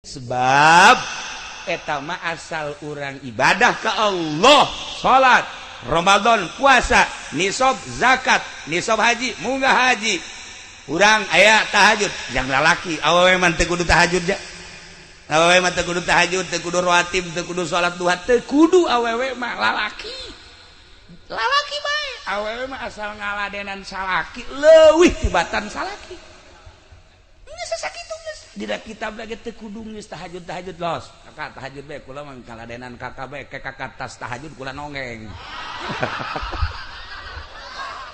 sebab etama asal orang ibadah ke Allah, salat, Ramadan, puasa, nisab zakat, nisab haji, munggah haji, urang aya tahajud, yang lalaki awewe mah teu kudu tahajud ja, awewe mah teu kudu tahajud, teu kudu rawatib, teu kudu salat duha, teu kudu awewe mah lalaki bae, awewe mah asal ngaladenan salaki leuwih tibatan salaki. Geus sakitu geus dina kitab lagi teu kudu geus tahajud los. Kakak tahajud bae kula mah ngaladenan kakak bae ke kakak tas tahajud kula nongeng.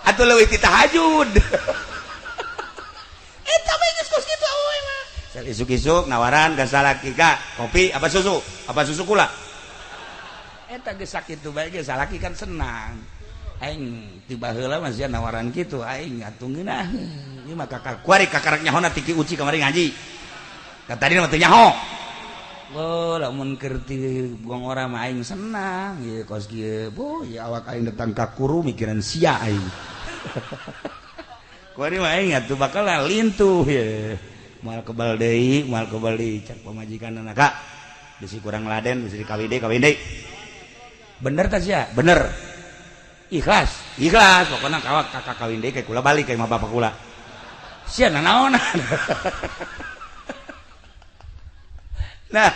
Atuh leuwih ti tahajud. Eta bae geus kos kitu awewe mah. Sal isuk-isuk nawaran ka salaki ka kopi apa susu? Apa susu kula? Eta geus sakitu bae geus salaki kan senang. Aing tiba heula mah sia nawaran kitu aing atuh ngeunah. Ieu mah kakak kuari kakarak nyahona tiki uci kamari ngaji. Ka tadi mah teu nyaho. Oh, lamun keur ti buang ora mah aing senang ieu kos kieu. Boh, ya awak aing datang ka kuru mikiran sia aing. Kuari mah aing atuh bakal lintuh ye. Moal kebal deui cak pamajikanna Kak. Bisi kurang laden, bisi kawin deui. Bener tah sia? Bener. Ikhlas pokoknya kawak kakak kawin deh kayak kula balik kayak bapak kula sia nanaonan. Nah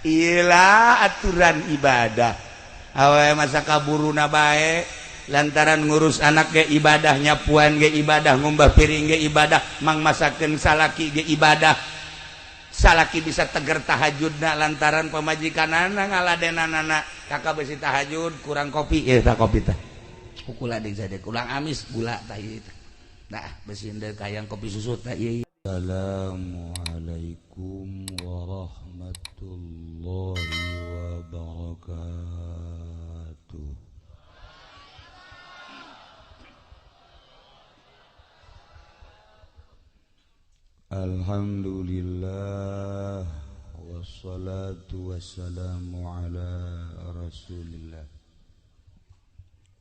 iyalah aturan ibadah awe masa kaburuna bae lantaran ngurus anak ge ibadah nyapuan ge ibadah ngumbah piring ge ibadah mang masakeun salaki ge ibadah salaki bisa teger tahajudna lantaran pamajikanana ngaladenanana kakak besi tahajud kurang kopi tah kopi tah kula deui saja kurang amis gula tah ieu tah nah besi endeu kayang kopi susu tah ieu. Assalamualaikum warahmatullahi wabarakatuh. Alhamdulillah wassalatu wassalamu ala rasulillah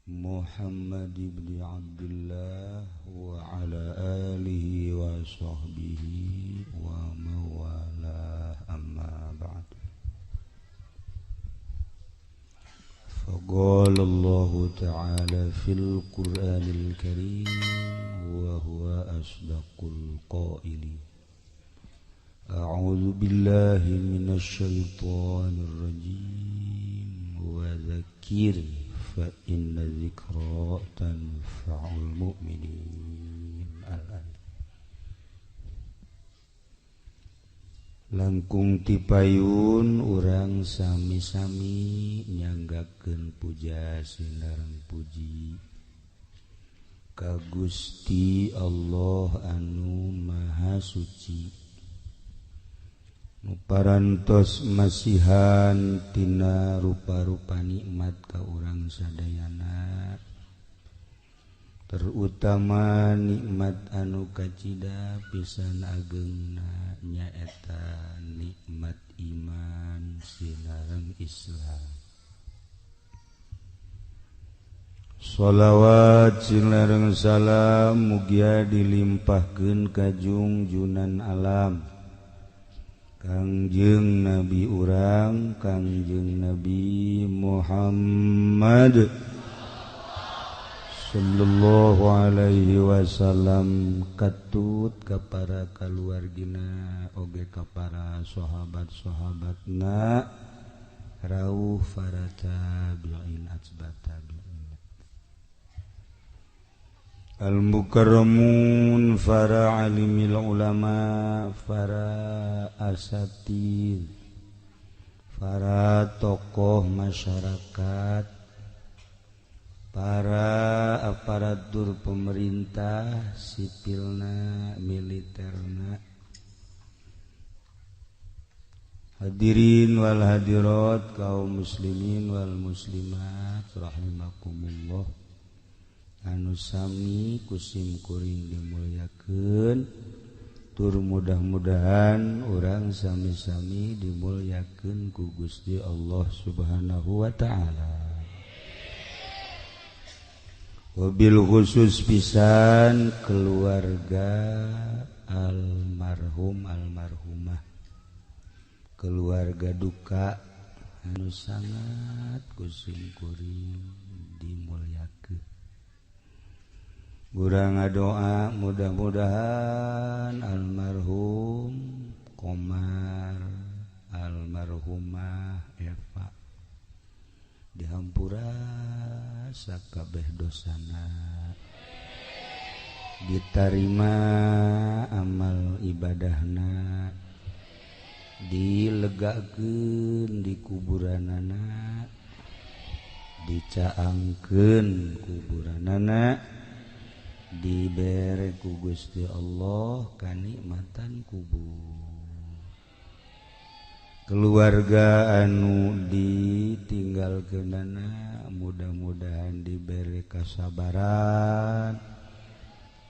Muhammad ibn Abdullah wa ala alihi wa sahbihi wa mawala amma ba'd. Faqala Allah ta'ala fil Qur'anil Karim wa huwa asdaqul qailin. A'udzu billahi minasy syaithanir rajim wa dzakir fa inna dzikra tanfa'ul mu'minin. Langkung tipayun urang sami-sami nyanggakeun puja sinareng puji ka Gusti Allah anu Maha Suci nu parantos masihan tina rupa-rupa nikmat ka urang sadayana terutama nikmat anu kacida pisan ageungna nyaeta nikmat iman sinareng Islam. Shalawat sinareng salam mugia dilimpahkeun ka junjunan alam Kangjeng Nabi urang Kangjeng Nabi Muhammad sallallahu alaihi wasallam katut ka para kaluargina oge ka para sahabat-sahabatna rauh para tabi'in atba tabi'in al-mukarramun para alimil ulama para asatid para tokoh masyarakat para aparatur pemerintah sipilna militerna hadirin wal hadirat kaum muslimin wal muslimat rahimakumullah anu sami kusim kuring dimulyakeun tur mudah-mudahan urang sami-sami dimulyakeun ku Gusti Allah Subhanahu wa taala. Wabil khusus pisan keluarga almarhum almarhumah keluarga duka anu sangat kusing kuring dimuliakeun. Urang ngadoa mudah-mudahan almarhum Komar, almarhumah Eva dihampura sakabeh dosana, ditarima amal ibadahna, dilegakeun di kuburanana, dicaangkeun kuburanana, dibere ku Gusti Allah kanikmatan kubur. Keluarga anu ditinggalkeunana mudah-mudahan diberi kasabaran,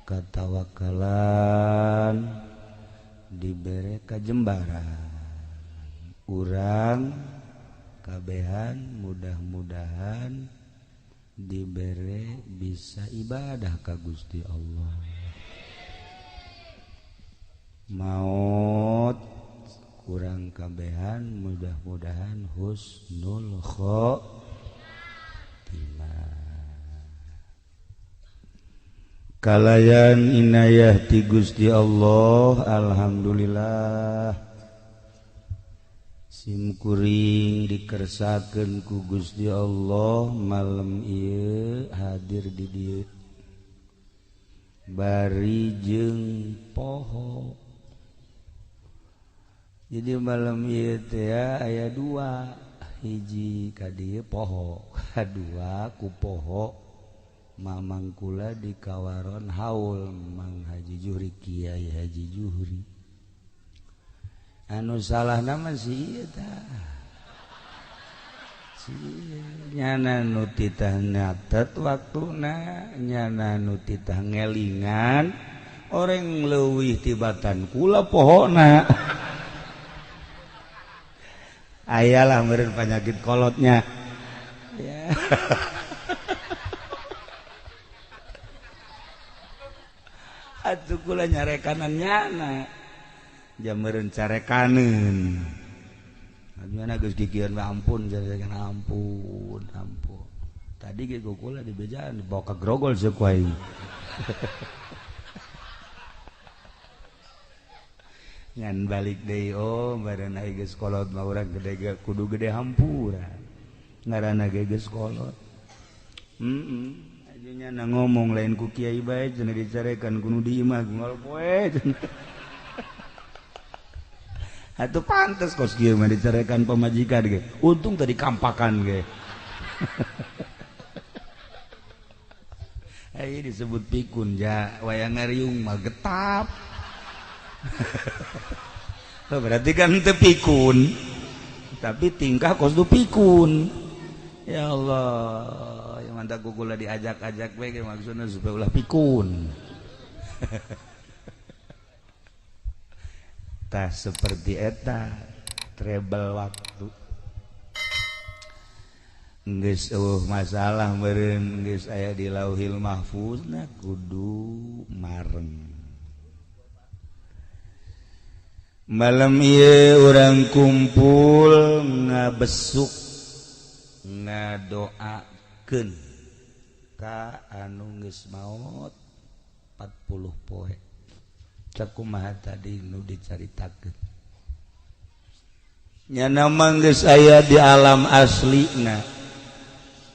katawakalan, diberi kajembaran. Urang kabehan mudah-mudahan diberi bisa ibadah ka Gusti Allah. Maut kurang kabehan mudah-mudahan husnul khotimah. Kalayan inayah ti Gusti Allah, alhamdulillah simkuring dikersakeun ku Gusti Allah malam ieu hadir di dieu bari jeung poho. Jadi malam ieu teh aya dua, hiji ka dieu poho, kadua ku poho mamang kula di kawaron haul Mang Haji Juhri, Kiai Haji Juhri. Anu salah nama si ieu tah. Si nyana nu titah nyatet waktuna, nyana nu titah ngelingan, orang leuwih tibatan kula pohona. Ayalah meureun penyakit kolotnya. Ya. Atuh kula nyarekanan nyana. Jameureun carekaneun. Aduna geus gigieun ampun, jarekan ampun, ampun. Tadi ge kula di bejaan dibawa ka grogol ceuk wae. Ngan balik deui bareun aya geus kolot mah urang gede kudu gede hampura. Ngaranna ge geus kolot. Ajunya na ngomong lain ku kiai bae cenah dicarekan ku nu di imah ngol poe. Atuh pantes kos kieu mah dicarekan pamajikan ge. Untung tadi kampakan ge. Aya disebut pikun ja, wayang ngariung mah getap. Berarti kan teu pikun. Tapi tingkah kos tu pikun. Ya Allah, yang mantap kula diajak-ajak we ge maksudna supaya ulah pikun. Tah seperti eta treble waktu geus masalah meureun geus aya di Lauhil Mahfuzna kudu mareng. Malam ieu urang kumpul ngabesuk ngadoakeun ka anu geus maot 40 poe. Cak kumaha tadi nu dicaritakeun. Nyana mah geus aya di alam aslina.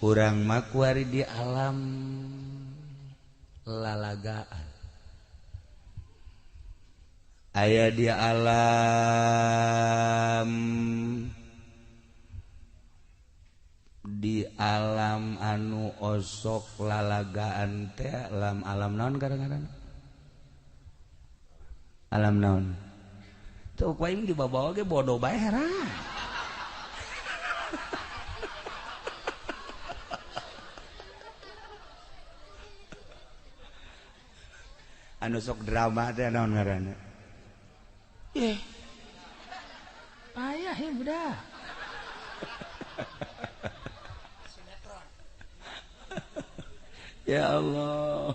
Urang mah kuari di alam lalagaan. Aya di alam anu osok lalagaan teh alam naon kadang-kadang alam naon tuh paing dibawa ge bodoh bae heran. Anu sok drama teh naon ngaranna? Payah ya budak. Ya Allah.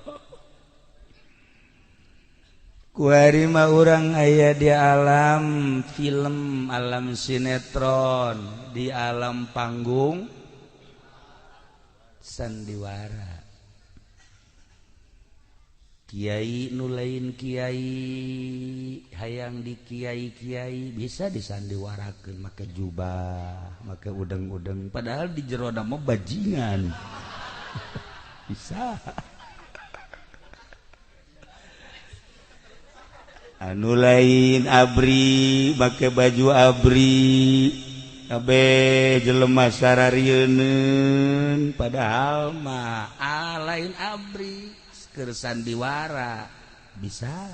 kuarima urang aya di alam film, alam sinetron, di alam panggung sandiwara. Kiai nu lain kiai hayang di kiai-kiai bisa disandiwarakeun make jubah, make udeng-udeng padahal di jero mah bajingan. Bisa. Anu lain abri make baju abri kabeh jelema sararieun padahal mah lain abri keur sandiwara bisa.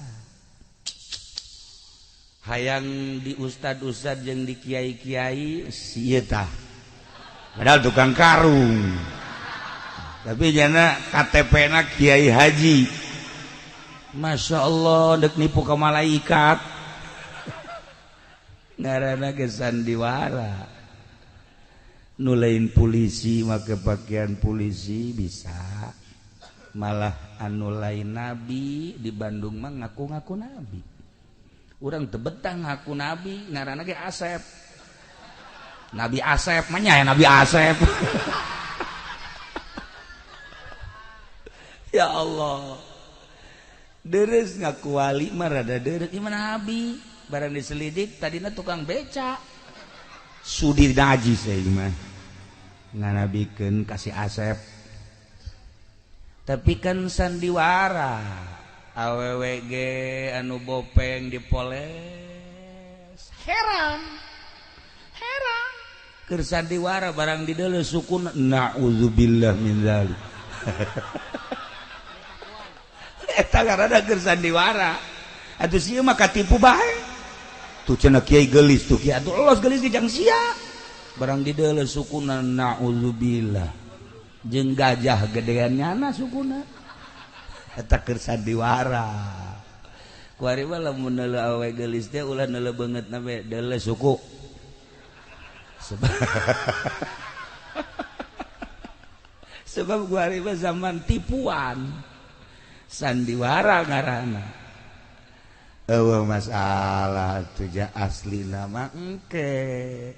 Hayang di ustad-ustad jeung di kiai-kiai ieu tah padahal tukang karung tapi jana KTP-na kiai haji. Masya Allah dek nipu ka malaikat. Ngaranna ge sandiwara. Nu lain polisi make pakaian polisi bisa. Malah anu lain nabi di Bandung mah ngaku-ngaku nabi. Urang teu betah ngaku nabi, ngaranna ge Asep. Nabi Asep mah nya Nabi Asep. Ya Allah. Deres ngaku wali mah rada deres gimana nabi? Barang diselidik tadina tukang beca. Sudi najis mah. Nganabikeun kasih Asep. Tapi kan sandiwara AWWG anu bopeng dipoles heran keur sandiwara barang di deuleu sukuna naudzubillah min dzalik. Eta ngaranna keur sandiwara atuh sieu mah katipu bae tuh cenah kiai geulis tuh kiai atuh elos geulis di jang sia barang di deuleu sukuna naudzubillah jeung gajah gedean nyana sukuna eta keur sandiwara. Kuari mah lamun neuleuh awewe geulis teh ulah neuleuh beungeutna we deuleuh suku sebab kuari mah zaman tipuan sandiwara ngaranna. Eueuh masalah teu ja aslina mah engke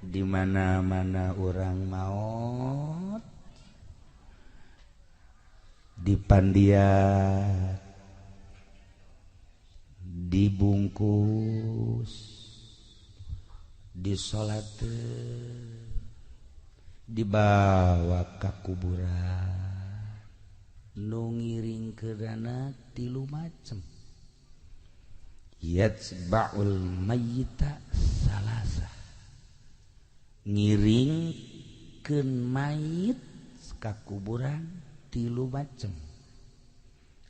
di mana-mana urang maot dipandiat dibungkus disolateun dibawa ka kuburan nu ngiringkeunana 3 macem yatsba'ul mayyita salasa ngiringkeun mayit ka kuburan 3 macem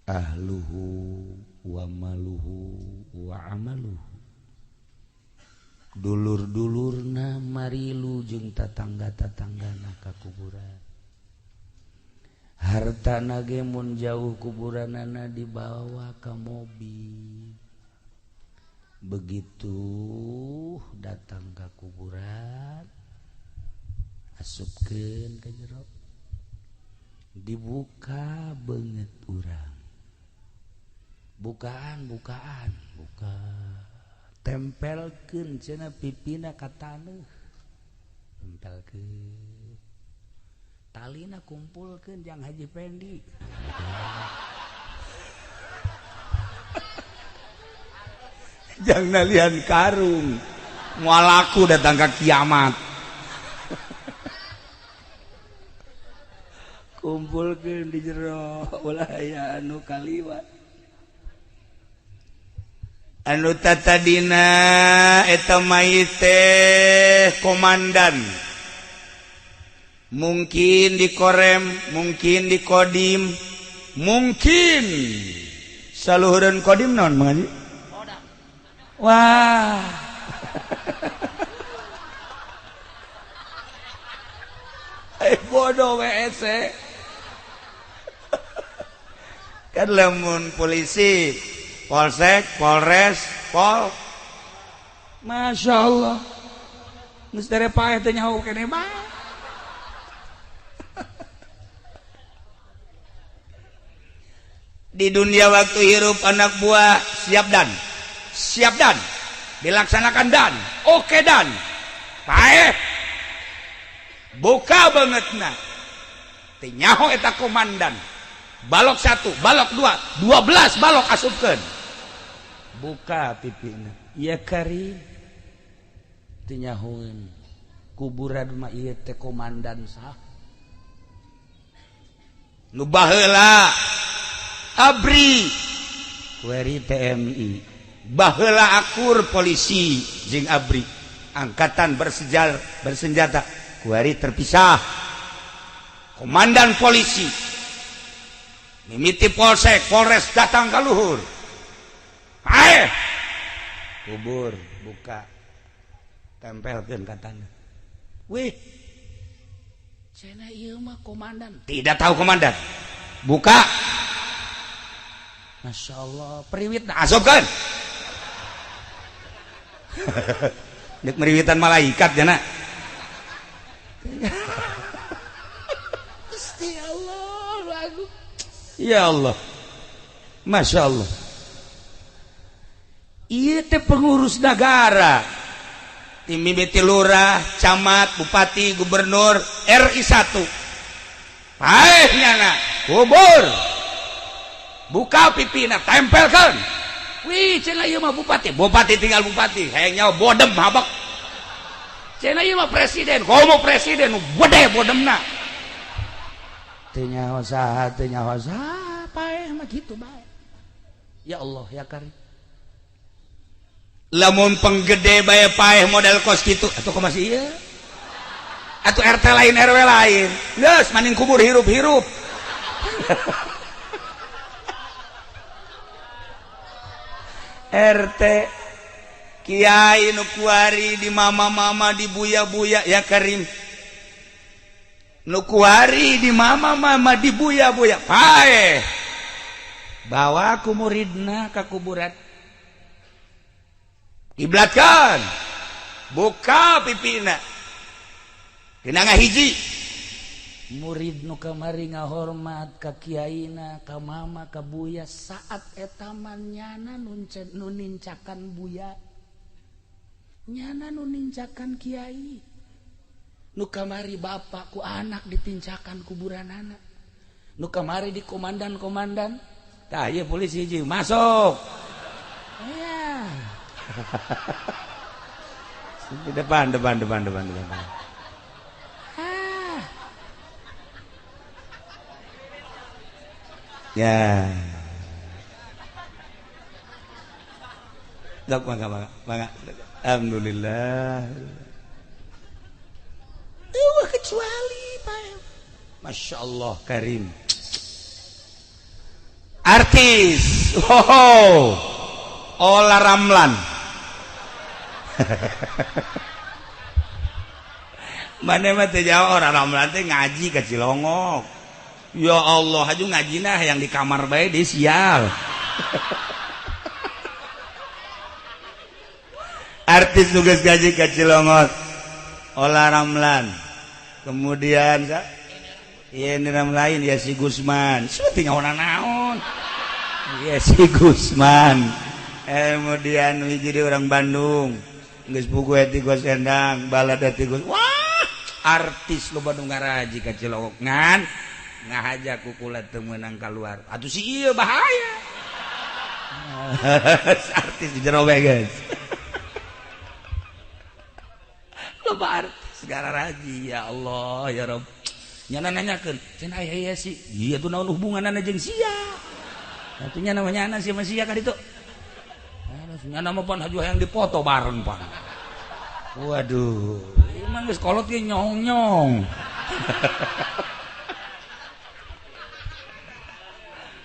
ahluhu wa maluhu wa amaluhu dulur-dulurna marilu jeung tatangga-tatanggana ka kuburan hartana ge mun jauh kuburanana dibawa ka mobil begitu datang ka kuburan asupkeun ka jero dibuka beungeut urang buka tempelkeun cenah pipina ka taneuh tempelkeun talina kumpulkeun jang Haji Pendi jang nalian karung moal laku datang ka kiamat kumpulkeun di jero ulah aya anu kaliwat anu tatadina eta mayit teh komandan mungkin di korem mungkin di kodim mungkin saluhureun kodim naon mangaji wah bodoh WC kan lamun polisi polsek polres pol Masya Allah geus tere paeh teh nyaho keneh bae di dunia waktu hirup anak buah siap dan dilaksanakan dan oke dan paeh buka banget nah tinyaho eta komandan balok 1 balok 2 12 balok asupkeun buka pipina ya Karim tinyahoeun kuburan mah ieu teh komandan sah nu baheula abri kueri TMI baheula akur polisi jeung abri angkatan bersenjata kueri terpisah komandan polisi mimiti polsek polres datang ka luhur ae kubur buka tempelkeun katana wih cenah ieu mah komandan tidak tahu komandan buka Masya Allah periwit asupkeun dek meriwitan malaikat jana Gusti Allah lagu ya Allah Masya Allah ieu teh pengurus negara tim mimiti lurah camat bupati gubernur RI 1 paeh nyana kubur buka pipina tempelkeun wih cenah ieu mah bupati tinggal bupati hayang nyawa bodem habak cenah ieu mah presiden komo presiden nu gede bodemna teu nyaho saha paeh mah kitu bae ya Allah ya Karim lamun penggede bae paeh model kos kitu atuh kumaha ieu atuh RT lain RW lain geus maning kubur hirup-hirup RT kiai nu kuari di mama-mama di buya-buya ya Karim nu kuari di mama-mama di buya-buya paeh bawa ku muridna ka kuburan kiblatkan buka pipina tina ngahiji murid nu kamari ngahormat ka kiaina ka mama ka buya saat eta man nyana nu nincakan buya nyana nu nincakan kiai nu kamari bapak ku anak ditincakan kuburanana nu kamari di komandan tah ieu polisi hiji masuk ya depan ya dok mangga alhamdulillah eueuh kecuali Pak Masya Allah Karim artis Ola Ramlan mana mah teh jauh orang Ramlan teh ngaji ka Cilongok ya Allah aju ngajina yang di kamar bae di sial artis tugas gaji ka Cilongok Ola Ramlan kemudian ini Ramlan ya si Gusman seperti naon ya si Gusman kemudian jadi orang Bandung geus buku eti gos endang balad eti gos wah artis lo Bandung ngaraji ka Cilongok ngan ngahaja kukulat teu meunang keluar atuh si ieu bahaya artis di jero we guys loba artis segala raji ya Allah ya Rabb nyana nanyakeun cenah aya sih ieu tuh naon hubunganna jeung sia atuh nya namanya anak sia sia ka ditu nyana mah pan haju hayang dipoto bareng pan waduh ieu mah geus kolot ge nyong-nyong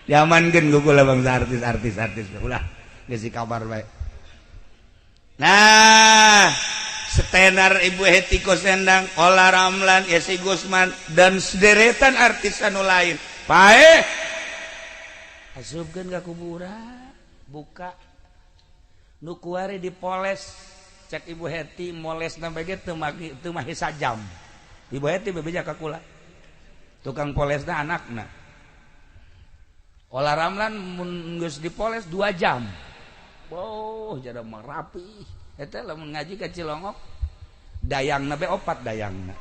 diamankeun ku kula bangsa artis ulah geus si kabar bae nah setenar Ibu Heti Kosendang Ola Ramlan Yesi Gusman dan sederetan artis anu lain paeh asupkeun ka kuburan buka nu kuari dipoles cek Ibu Heti molesna bage teu mah sajam Ibu Heti bebeja ka kula tukang polesna anakna olah ramlan mun geus dipoles 2 jam. Jada mah rapi. Eta lamun ngaji ka Cilongok dayangna be 4 dayangna.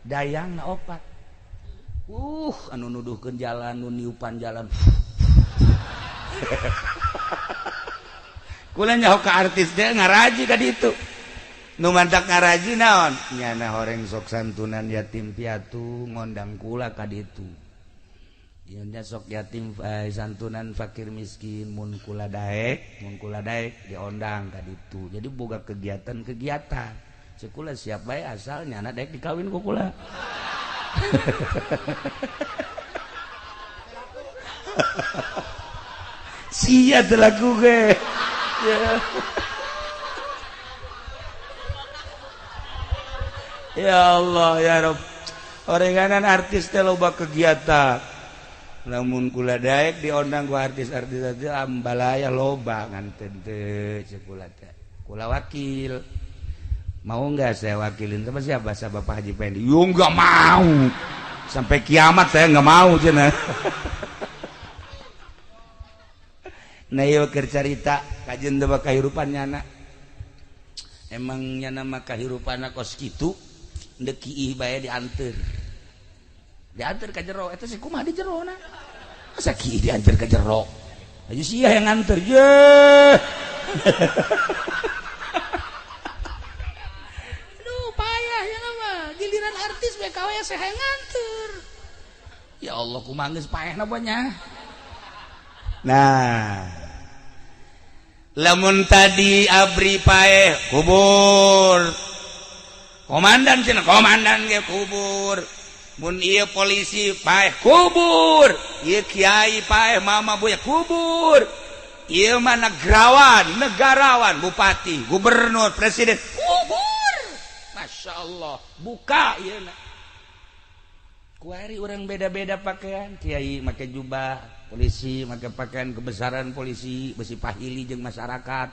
Dayangna 4. Anu nuduhkeun jalan, nu niupan jalan. Kula nyaho ka artis teh ngaraji ka ditu. Nu mantak ngaraji naon? Nyana horeng sok santunan yatim piatu ngondang kula ka ditu. Nya sok yatim santunan fakir miskin mun kula daek diondang ka ditu. Jadi boga kegiatan-kegiatan. Sekula siap bae asal nyana daek dikawin ku kula. Sia telaku ge. Ya Allah ya Rabb. Orenganan artis teh loba kegiatan. Lamun kula daek diondang ku artis-artis teh ambalaya loba nganten teh kula teh. Kula wakil. Mau enggak saya wakilin sama siapa? Sama Bapak Haji Pendi. Yo enggak mau. Sampai kiamat saya enggak mau cenah. Nah ieu keur carita kajeun teu kahirupan nyana. Emang nyana mah kahirupanna kos kitu, deuk kiih bae dianteur. Dianteur ka jero eta si kumaha di jerona. Masa kiih dianteur ka jero? Aju sia yang nganter. Yeuh. Giliran artis BKW saya nganter. Ya Allah kumaha geus paehna banyak. Nah, lamun tadi abri paeh kubur. Komandan cenah komandan ge kubur. Mun ieu polisi paeh kubur. Ieu kiai paeh mama buya kubur. Ieu mah negarawan, bupati, gubernur, presiden kubur. Masya Allah buka ya nak. Kuari orang beda-beda pakaian. Kiai make jubah polisi, make pakaian kebesaran polisi, besi pahili jeung masyarakat.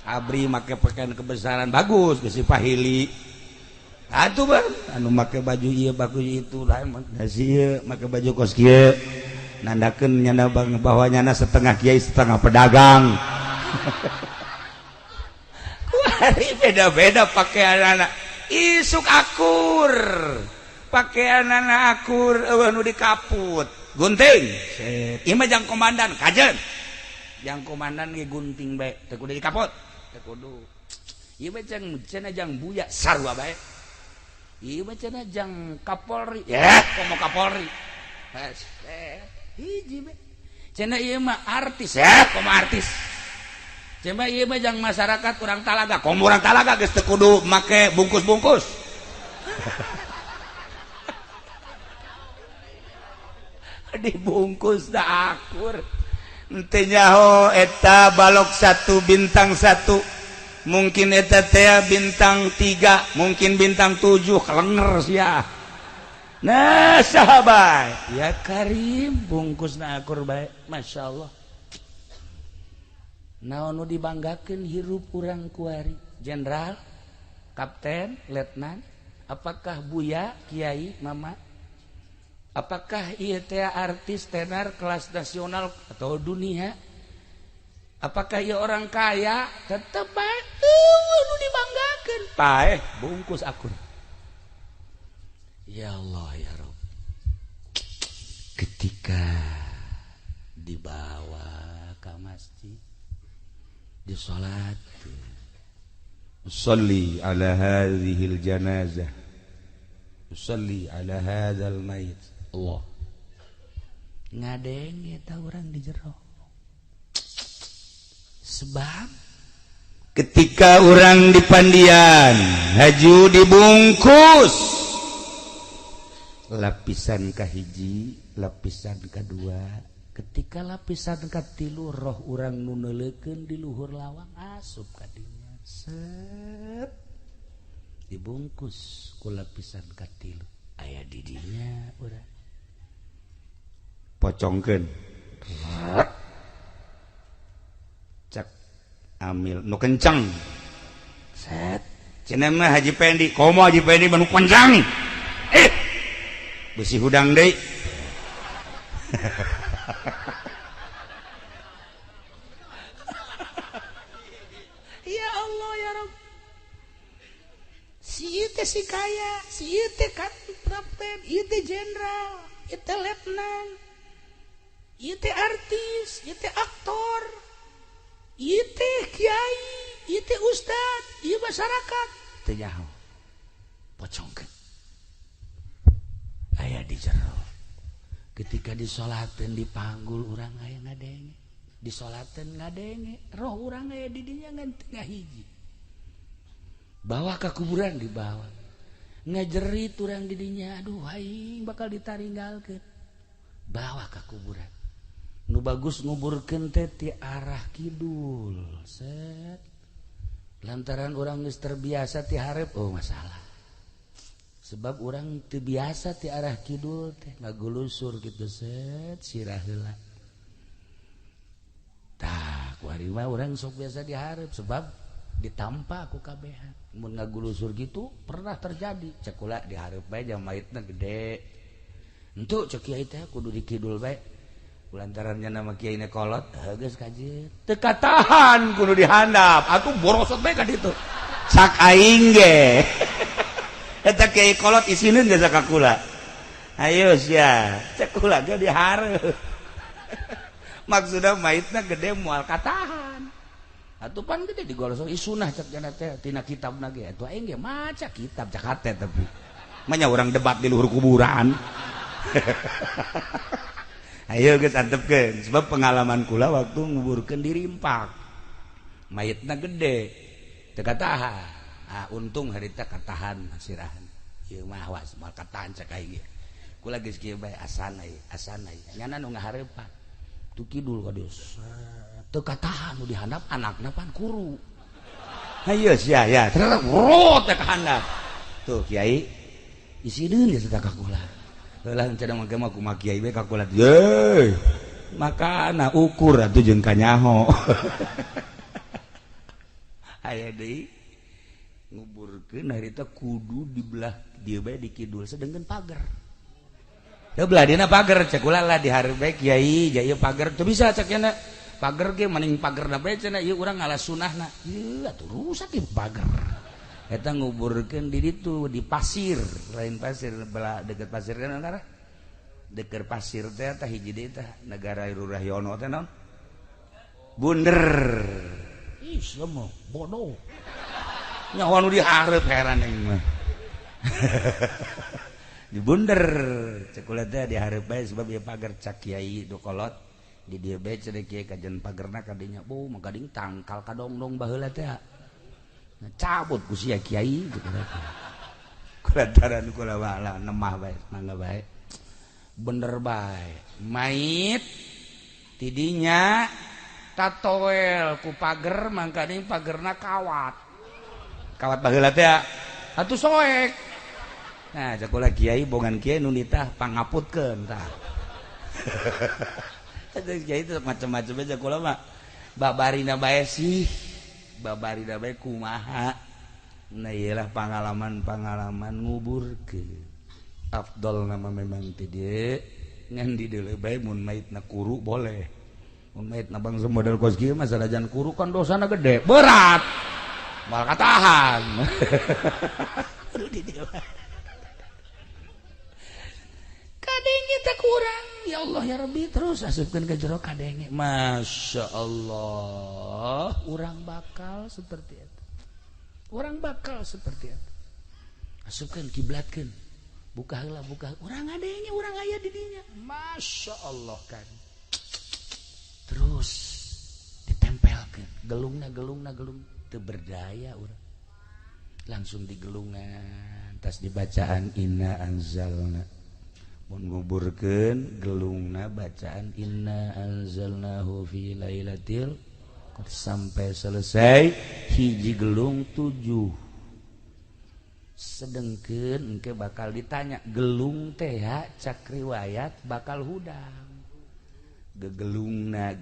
Abri make pakaian kebesaran bagus, besi pahili. Atuh bang, anu make baju ieu baju itu lain ieu make baju kos kieu. Nandakeun nyana bang bahwa nyana setengah kiai setengah pedagang. Kuari beda-beda pakaian anak. Isuk akur pakaian anak akur nu dikaput gunting ieu mah jang komandan kajen jang komandan ge gunting bae teu kudu dikaput teu kudu ieu mah jang buya sarua bae ieu mah jang kapolri komo kapolri hiji bae cenah ieu mah artis komo artis cenah ieu mah jang masyarakat urang talaga komo urang talaga geus teu kudu make bungkus-bungkus. Dibungkus da akur teu nyaho eta balok 1 bintang 1 mungkin eta teh bintang 3 mungkin bintang 7 kelenger sia. Nah sahabat ya Karim bungkusna akur bae masyaallah. Naon nu dibanggakeun hirup urang kuari jenderal kapten letnan apakah buya kiai mama apakah ieu teh artis tenar kelas nasional atau dunia apakah ieu orang kaya tetep bae nu dibanggakeun paeh bungkus akur. Ya Allah ya Rabb ketika dibawa ke masjid disolat usolli ala hadhil janazah usolli ala hadzal mayit Allah ngadeng eta urang di jero sebab ketika urang di pandian haju dibungkus lapisan kahiji lapisan kedua ketika lapisan katilu roh urang nu neuleukeun di luhur lawang asup ka dinya set dibungkus ku lapisan katilu aya di dinya urang pocongkeun cek amil nu kenceng set cenah mah Haji Pendi komo Haji Pendi nu kenceng besi hudang deui si kaya si kapten jenderal letnan artis aktor Kyai Ustad masyarakat pocong aya di jero ketika disolaten dipanggul orang aya ngadenge disolaten ngadenge roh orang aya di dinya ngan tengah hiji bawa ke kuburan dibawa ngajerit orang di dinya aduh aing bakal ditaringgalkeun bawa ke kuburan nu bagus nguburkeun teh ti arah kidul set lantaran orang geus terbiasa ti hareup oh masalah sebab orang teu biasa ti arah kidul teh ngagulusur kitu set sirah heula tah kuari mah urang sok biasa di hareup sebab ditampa ku kabehan mun ngagulusur gitu pernah terjadi cek ulah di hareup bae jam maitna gede entu cek kiai teh kudu di kidul bae kulantarannya nama kiai na kolot geus kajeut teu katahan kudu dihandap atuh borosot bae ka ditu sak aing ge eta kiai kolot isinin geus ka kula ayo sia cek kula ge di hareup maksudna maitna gede moal katahan atuh pan gede digolosor isunah cek jana teh tina kitabna ge atuh aing ge maca kitab Jakarta tapi manya urang debat di luhur kuburan ayo geus antepkeun sebab pengalaman kula waktu nguburkeun di Rimpak mayitna gede teu katahan untung harita katahan sirahan ieu mah was moal katahan cek aing ge kula geus kieu bae asana nyana nu ngahareupan tu kidul ka dieu teu katahan nu dihandap anakna pan kuru hayeus ya terus rot teh ka handap tuh kiai isieun geus ka kula heulah cenah mangke mah kumaha kiai we ka kula ye makana ukur atuh jeung kanyaho aya deui nguburkeun harita kudu di belah dieu bae di kidul sedengkeun pager ya belah dina pager cek ulah lah di hareup bae kiai ja ieu pager teu bisa cek cenah pager ge maning pagerna bae cenah ieu urang ngalah sunahna ieu atuh rusak ieu pager eta nguburkeun di ditu di pasir lain pasir belah deket pasir kana antara deket pasir teh tah hiji deui tah negara Irurahyono teh naon bunder ih semua bodoh nyawa nu dihareup heran aing mah di bunder cek ulah teh dihareup bae sebab ieu pager cak kiai do kolot di dieu bae cenah kiai kajen pagerna ka dinya bu mangka ding tangkal ka dongdong baheula teh cabut ku sia kiai gitu kulantaran kula wala nemah bae mangga bae bener bae mait tidinya tatoel ku pager mangka ding pagerna kawat baheula teh atuh soek nah cek ulah kiai bongan kiai nu nitah pangaputkeun tah kiai itu macam-macam aja kula mah babarina bae sih babarina bae kumaha nah iyalah pengalaman nguburkeun afdol nama memang ti dieu ngan di dieu bae mun maitna kuru boleh mun maitna bangsa model kos kieu mah sanajan kuru kan dosana gede berat mal katahan di dieu kadenge teh kurang ya Allah ya Rabbi terus asupkeun ka jero kadenge Masya Allah urang bakal seperti itu asupkeun kiblatkeun buka heula urang ngadenge urang aya di dinya Masya Allah kan terus ditempelkeun gelungna teu berdaya urang langsung digelungan tas dibacaan inna anzalna mun nguburkeun gelungna bacaan inna anzalnahu fi lailatul sampai selesai hiji gelung 7 sedengkeun engke bakal ditanya gelung teh cak riwayat bakal hudang gegelungna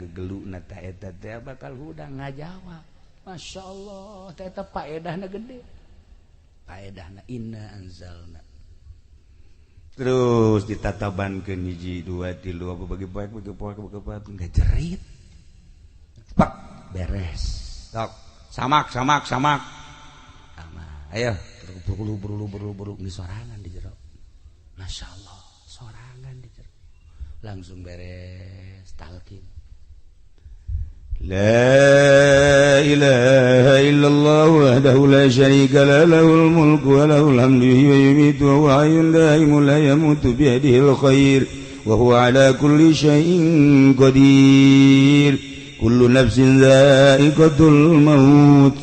ta eta teh bakal hudang ngajawab Masya Allah teh eta paedahna gede paedahna inna anzalna terus ditatabankeun hiji 2 3 apa bagi poek enggak jerit pak beres sok samak ayo buru di sorangan di jero. Masya Allah, sorangan di jero. Langsung beres talqin. La ilaha illallah wahdahu la syarika la lahul mulku wa lahul hamdu wa yumitu wa huwa hayyun da'imun la yamutu biyadihil khair wa huwa ala kulli syai'in qadir. Kullu nafsin dha'iqatul maut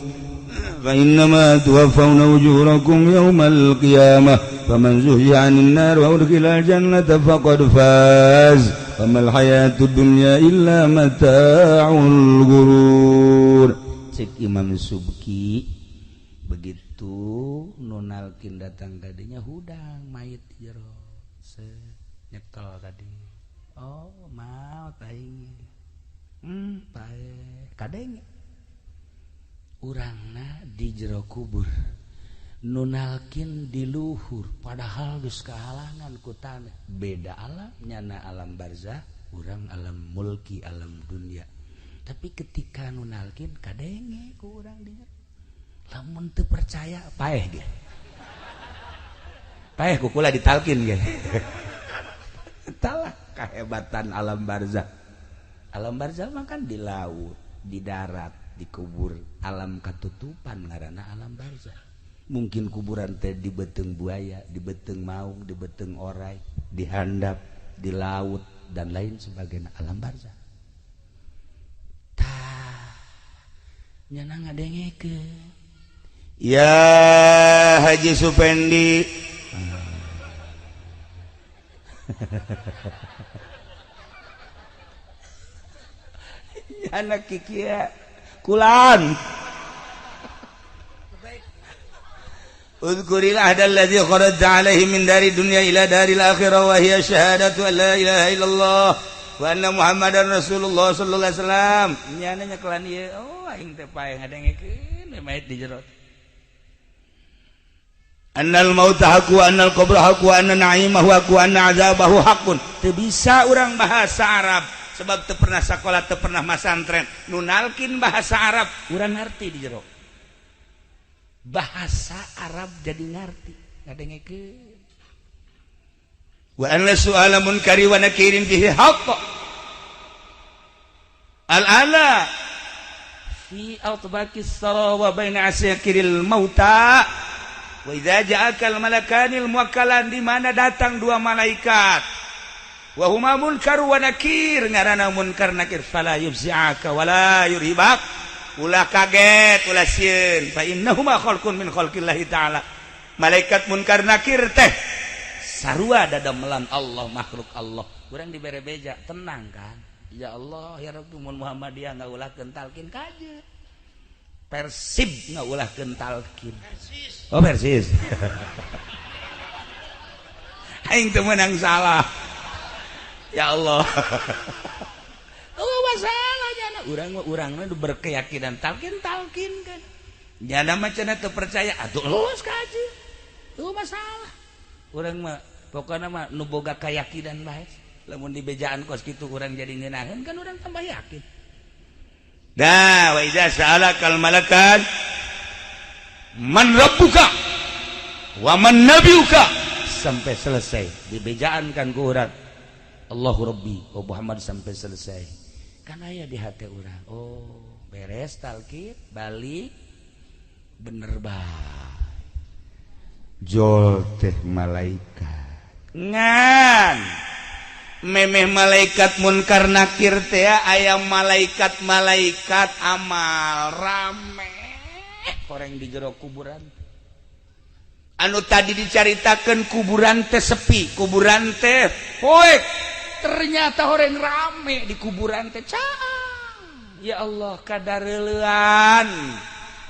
fa innama tuwaffawna ujurakum yawmal qiyamah faman zuhziha 'anil nar wa udkhilal jannata faqad faz wamal hayatud dunya illa mata'ul ghurur. Cek Imam Subki begitu nunalkin datang kadinya hudang mayit di jero nyekel tadi. Oh maot aing pae kadenge urangna di jero kubur nunalkin di luhur padahal geus kahalangan ku tanah beda alam nyana alam barzah urang alam mulki alam dunia tapi ketika nunalkin kadenge ku urang dia lamun teu percaya paeh ge paeh ku kula ditalkin ge talah kahebatan alam barzah mah kan di laut di darat di kubur alam katutupan ngaranna alam barzah. Mungkin kuburan teh di beteng buaya, di beteng maung, di beteng orai, di handap, di laut dan lain sebagainya alam barzah. Tah nyana ngadengekeun. Ya Haji Supendi. Anak kikia kulan. Udhkuril ahda alladhi kharajta alaihi min dari dunya ila daril akhirah wa hiya syahadatu an la ilaha illallah wa anna muhammadan rasulullah sallallahu alaihi wasallam. Nyana nyekelan ieu oh aing teh paeh ngadengekeun mayit di jero. Annal mauta haqqu wa annal qabra haqqu wa anna na'imahu haqqu wa anna azabahu haqqun. Teu bisa urang bahasa Arab sebab teu pernah sakola teu pernah masantren nunalkin bahasa Arab urang ngarti di jero. Bahasa Arab jadi ngarti ngadengekeun wa anna su'ala munkari wa nakirin fihi haqq al-ala fi atbaqis sara wa baina asyakiril mauta wa idza ja'aka al-malakanil muwakkalan di mana datang dua malaikat wa huma munkar wa nakir ngaranna munkar nakir fala yubzi'aka wala yurhibak ulah kaget ulah sieun fa innahuma khalqun min khalqillahi ta'ala. Malaikat munkar nakir teh sarua dadamelan Allah makhluk Allah. Urang dibere beja tenang kan ya Allah ya Rabbi mun Muhammadiyah ngaulahkeun talqin kaje Persib ngaulahkeun talqin oh Persis aing teu meunang salah ya Allah. Oh masalah jana urang mah berkeyakinan talqin kan jana mah cenah teu percaya atuh lulus ka haji teu masalah urang mah pokona mah nu boga keyakinan bae lamun di bejaan kos kitu urang jadi ngeunaheun kan urang tambah yakin. Wa idza sa'alakal malakan man rabbuka wa man nabiyuka sampai selesai di bejaan kan ku urang Allahu Rabbi Muhammad sampai selesai kan aya di hati urang oh beres talqin balik bener bae jol teh malaikat ngan memeh malaikat munkar nakir teh aya malaikat amal rame orang di jero kuburan anu tadi dicaritakeun kuburan teh sepi kuburan teh poek ternyata orang rame di kuburan teh caang ya Allah kadareulean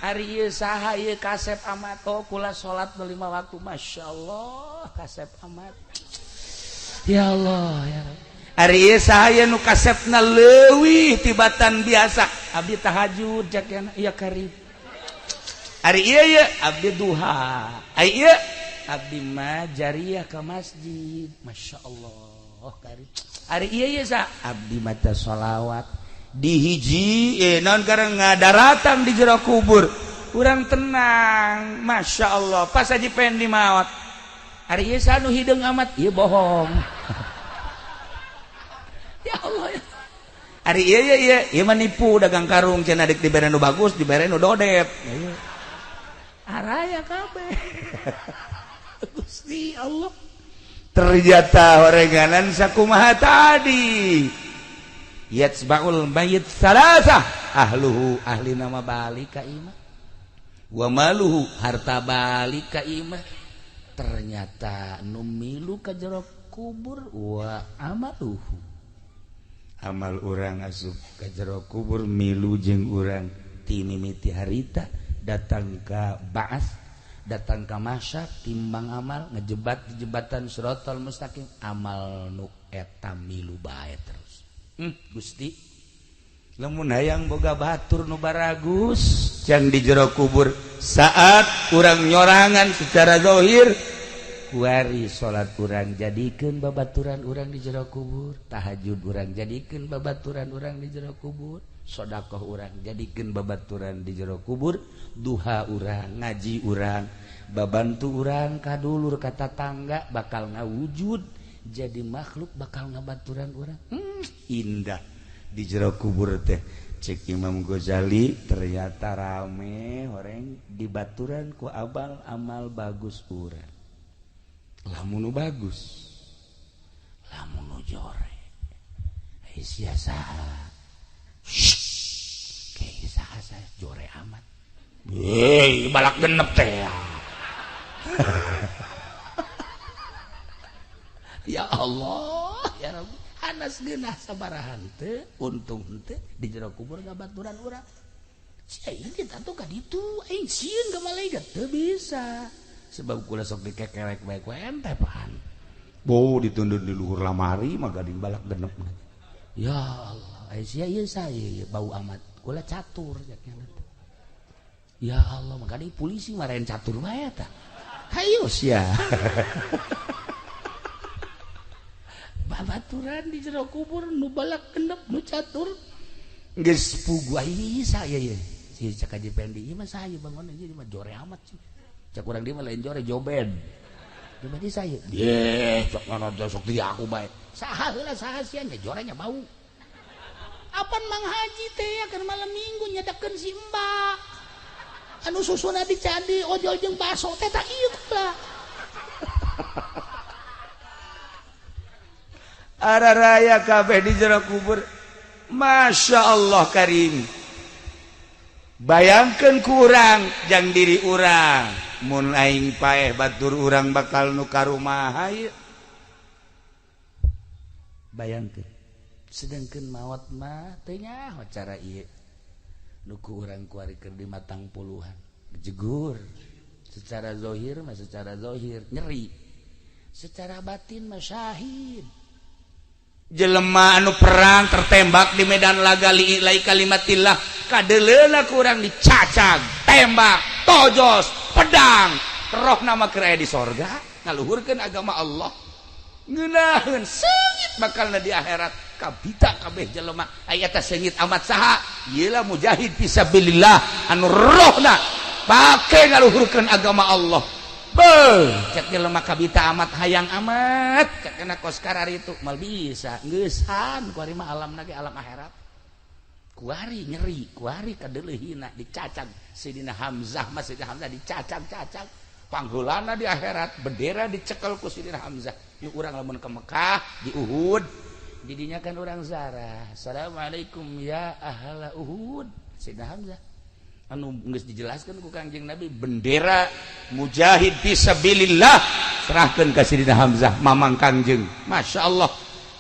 ari ieu saha ieu Kasep Ahmad oh kula salat 5 waktu Masya Allah Kasep Ahmad ya Allah ya ari ieu saha ieu nu kasepna leuwih tibatan biasa abdi tahajud jakena ieu karib ari ieu abdi duha ai ieu abdi mah jariyah ka masjid Masya Allah karib ari ieu sa abdi maca sholawat di hiji naon kareng ngadaratan di jero kubur kurang tenang Masya Allah pas Haji Pendi maut hari nu hidung amat iya bohong ya Allah ya hari iya manipu dagang karung cenah dik dibere nu bagus dibere nu dodep araya kabeh Gusti Allah ternyata horenganan sakumaha tadi yatsba'ul mayit salasah ahluhu ahli nama balik ka imah wa maluhu harta balik ka imah ternyata nu milu ka jero kubur wa amaluhu amal urang asup ka jero kubur milu jeung urang ti mimiti harita datang ka ba'as datang ka masyak timbang amal ngejebat di jembatan Siratal Mustaqim amal nu eta milu bae terus Gusti lamun hayang boga batur nu baragus jang di jero kubur saat urang nyorangan secara zahir kuari salat urang jadikeun babaturan urang di jero kubur tahajud urang jadikeun babaturan urang di jero kubur sedekah urang jadikeun babaturan di jero kubur duha urang ngaji urang babantu urang kadulur ka tatangga bakal ngawujud jadi makhluk bakal ngabaturan urang indah di jero kubur teh cek Imam Ghazali ternyata rame horeng dibaturan ku amal bagus urang lamun nu bagus lamun nu jore sia saha kayak saha saya jore amat balak genep teh ya Allah ya Rabbi anas geunah sabarahan teu untung teu di jero kubur ngabaturan urang sia ieu tatu ka ditu aing sieun ka malaikat teu bisa sebab kula sok dikekerek bae ku ente pan bau ditundun di luhur lamari mah gading balak genep ya Allah sia ieu saya bau amat kula catur jakna ya Allah mah gading polisi marahin catur bae eta hayu sia babaturan di jero kubur nu balak genep nu catur geus pugu ai saya ye si cak Haji Pendi ieu mah saya bangun ieu mah jore amat sih cak urang dieu mah lain jore joben ieu mah di saya ye sok ngono sok di aku bae saha heula saha sia nya jorenya bau apan Mang Haji teh ya keur malam minggu nyadakeun si Mbak anu susuna dicadi ojol jeung baso teh tak ieu lah araraya kabeh di jero kubur Masya Allah Karim bayangkeun ku urang jang diri urang mun aing paeh batur urang bakal nu karumaha ieu bayangkeun sedengkeun maot mah teu nyaho cara ieu nu ku urang kuarikeun di matang puluhan jegur secara zahir mah secara zahir nyeri secara batin mah syahid jelema anu perang tertembak di medan laga li'ilai kalimatillah kadeleuna kurang dicacag tembak tojos pedang roh nama keur aya di sorga ngaluhurkeun agama Allah ngeunaheun seungit bakalna di akhirat kabita kabeh jelema aya teh seungit amat saha ieu lah mujahid fisabilillah anu rohna pake ngaluhurkeun agama Allah beuh cek jelema kabita amat hayang amat cek kena kos karari itu mal bisa ngeusan kuari mah alam ge alam akhirat kuari nyeri kuari kadeuleihina dicacag Sayyidina Hamzah mah Sayyidina Hamzah dicacag-cacag panggulana di akhirat bendera dicekel ku Sayyidina Hamzah ieu urang lamun ke Mekah di Uhud didinya kan urang zarah assalamualaikum ya ahla Uhud Sayyidina Hamzah anu geus dijelaskeun ku Kangjeng Nabi bendera mujahid fisabilillah serahkeun ka Sayyidina Hamzah mamang Kangjeng Masya Allah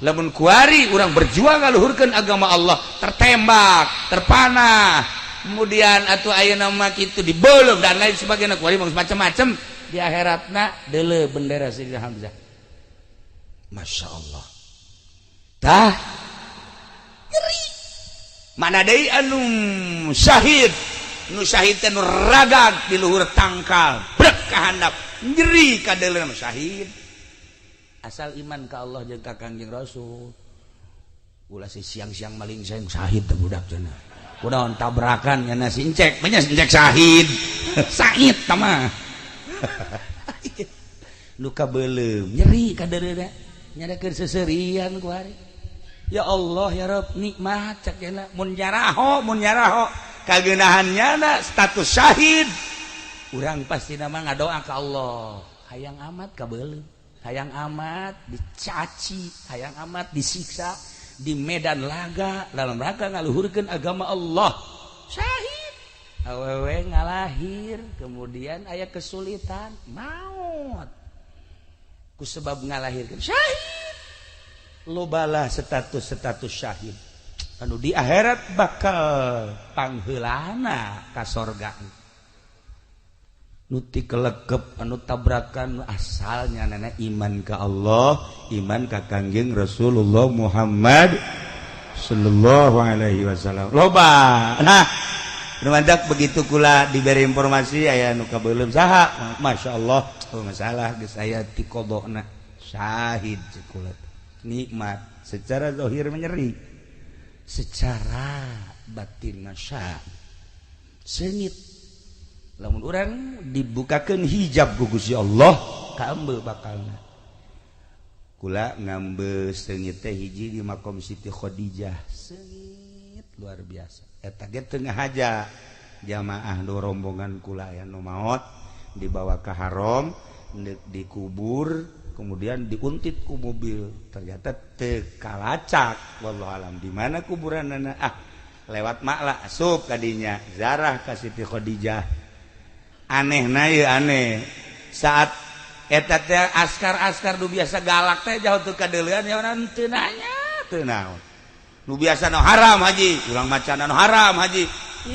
lamun kuari urang berjuang ngaluhurkeun agama Allah tertembak terpanah kemudian atuh ayeuna mah kitu dibeuleuh dan lain sebagainya kuari mah macam-macam di akhiratna deuleu bendera Sayyidina Hamzah Masya Allah tah nyeri mana deui anu syahid nu syahid teh nu ragag di luhur tangkal brek ka handap nyeri ka deuleuh syahid asal iman ka Allah jeung ka Kangjeng Rasul ulah si siang-siang maling sayang syahid teh budak cenah kunaon tabrakan nya sincek nya sincek Syahid Said tama luka belum nyeri kaderena nyadakeun seserian ku hari ya Allah ya Rabb nikmat cak cenah mun nyaraho kageunahannya status syahid urang pasti nama ngadoa ka Allah hayang amat kabeuleum hayang amat dicaci hayang amat disiksa di medan laga dalam rangka ngaluhurkeun agama Allah syahid awewe ngalahir kemudian aya kesulitan maut ku sebab ngalahirkeun syahid lobalah status syahid anu di akhirat bakal pangheulana ka sorga nu ti kelekep anu tabrakan asalnya nana iman ka Allah iman ka Kangjeng Rasulullah Muhammad sallallahu alaihi wasallam loba nah rumandak begitu kula diberi informasi aya nu kabeuleum saha masyaallah masalah geus aya ti qodona syahid cekulat nikmat secara zahir menyeri secara batin masya sengit lamun urang dibukakeun hijab ku Gusti Allah ka ambeul bakalna kula ngambeus sengit teh hiji di makom Siti Khadijah sengit luar biasa eta ge tengah haja jamaah do rombongan kula aya nu maot dibawa ke haram dikubur kemudian diuntit ku mobil ternyata teu kalacak wallahu alam di mana kuburanna lewat makla asup kadinya zarah ka Siti Khadijah anehna ye aneh saat eta teh askar nu biasa galak teh jauh teu kadeulean ya teu nanya teu naon nu biasa nu haram haji ulang macana nu haram haji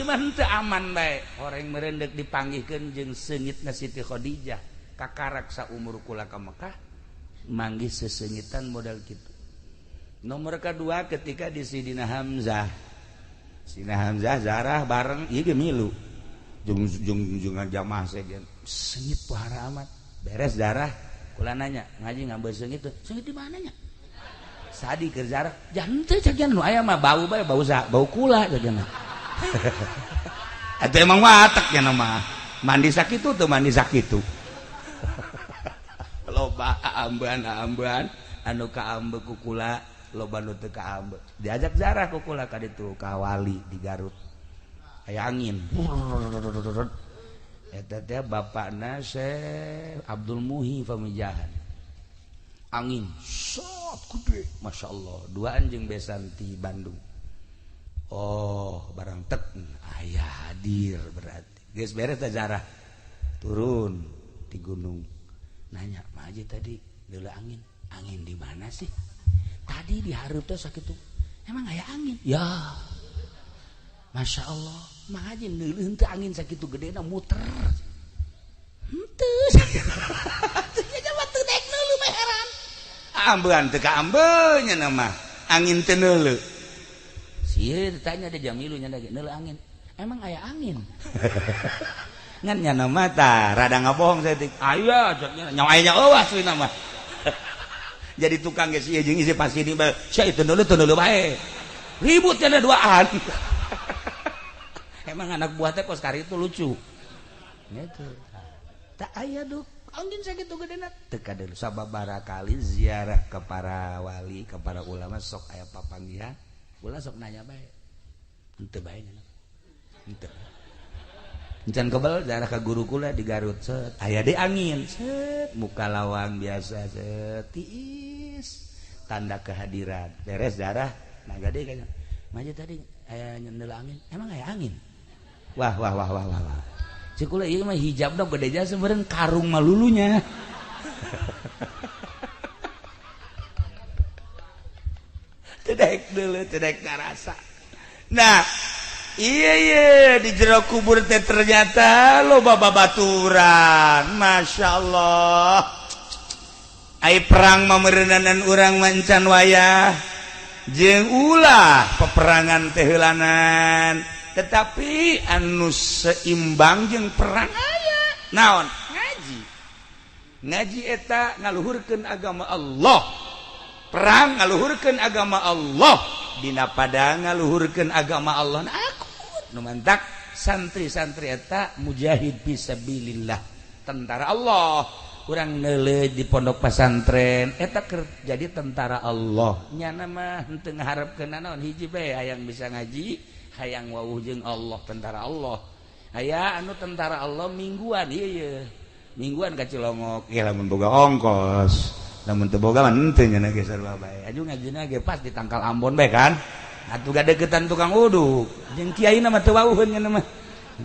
iman teu aman bae horeng merendeuk dipanggihkeun jeung seungitna Siti Khadijah kakarak saumur kula ka Mekah manggih sesengitan modal kitu nomor kedua ketika di Sidina Hamzah zarah bareng ieu ge milu jungan jamaah segen sengit pohara amat beres zarah kula nanya ngaji ngambil sengit di mana nya sadi keur zarah janteu cagian nu aya mah bau bae bau kula cagian atuh emang watak nya mah mandi sakitu teu mandi sakitu loba ambean anu kaambe ku kula loba nu teu kaambe diajak zarah ku kula ka ditu ka wali di Garut aya angin eta teh bapakna Syekh Abdul Muhi Pamijahan angin sot gede masyaallah duaan jeung besan ti Bandung oh barang tek aya hadir berarti geus beres teh zarah turun di gunung nanya Mak Haji tadi deuleu angin di mana sih tadi di hareup teh sakitu emang aya angin ya Masya Allah Mak Haji neuleuh teh angin sakitu gedena muter henteu nya mah teu daek neuleuh mah heran ambean teu ka ambeul nya mah angin teu neuleuh sieun ditanya da Jamilu nya neuleuh angin emang aya angin ngan nya nama tah rada ngabohong saya teh aya nyawa aya eueuh asli nama jadi tukang geus ieu jeung isi pasini bae saya teu neuleuh bae ribut cenah duaan emang anak buah teh kos kari itu lucu gitu tak aya duk angin sakitu gedena teu kadeuleuh sababaraha kali ziarah ke para wali ke para ulama sok aya papanggihan ulah sok nanya bae henteu bae nya henteu encan kebal daerah ka guru kula di Garut set aya de angin set muka lawang biasa set tiis tanda kehadiran beres darah nagade kayaknya maja tadi aya nyendel angin emang aya angin wah cik kula ieu mah hijab dong gede aja sebenarnya karung malulunya tedek karasa nah iya di jero kubur teh ternyata loba babaturan Masya Allah ai perang mameureunanan urang mancan wayah jeung ulah peperangan teh heulanan tetapi anu seimbang jeung perang aya naon ngaji eta ngaluhurkeun agama Allah perang ngaluhurkeun agama Allah dina pada ngaluhurkeun agama Allah nah aku nu mantak santri-santri eta mujahid fisabilillah tentara Allah urang neuleuh di pondok pesantren eta keur jadi tentara Allah nya mah henteu ngaharepkeun naon hiji bae hayang bisa ngaji hayang wawuh jeung Allah tentara Allah aya anu tentara Allah mingguan ieu mingguan ka Cilongok ya lamun boga ongkos lamun teu boga mah henteu nya ge sarua bae aju ngajina ge pas di Tangkal Ambon bae kan atuh gadegetan tukang uduk jeung kiaina mah teu wawuheun nya mah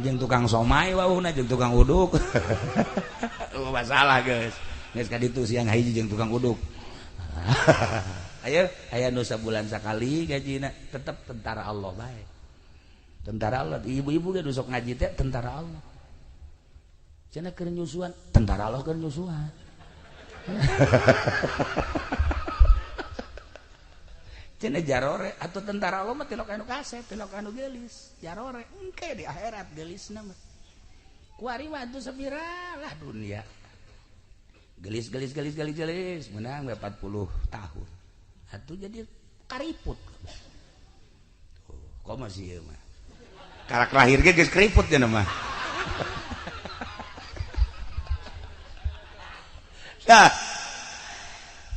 jeung tukang somai wawuhna jeung tukang uduk masalah guys geus ka ditu siang hiji jeung tukang uduk aya nu sabulan sakali gajina tetep tentara Allah bae tentara Allah ibu-ibu ge sok ngaji teh tentara Allah cenah keur nyusuan tentara Allah keur nyusuan cenah jarore atau tentara Allah mah tilok anu kasep tilok anu geulis jarore engke di akhirat geulisna mah kuari mah atuh sabira lah dunia gelis menang 40 tahun atuh jadi kariput kok masih ieu mah karak lahir ge geus keriput cenah mah tah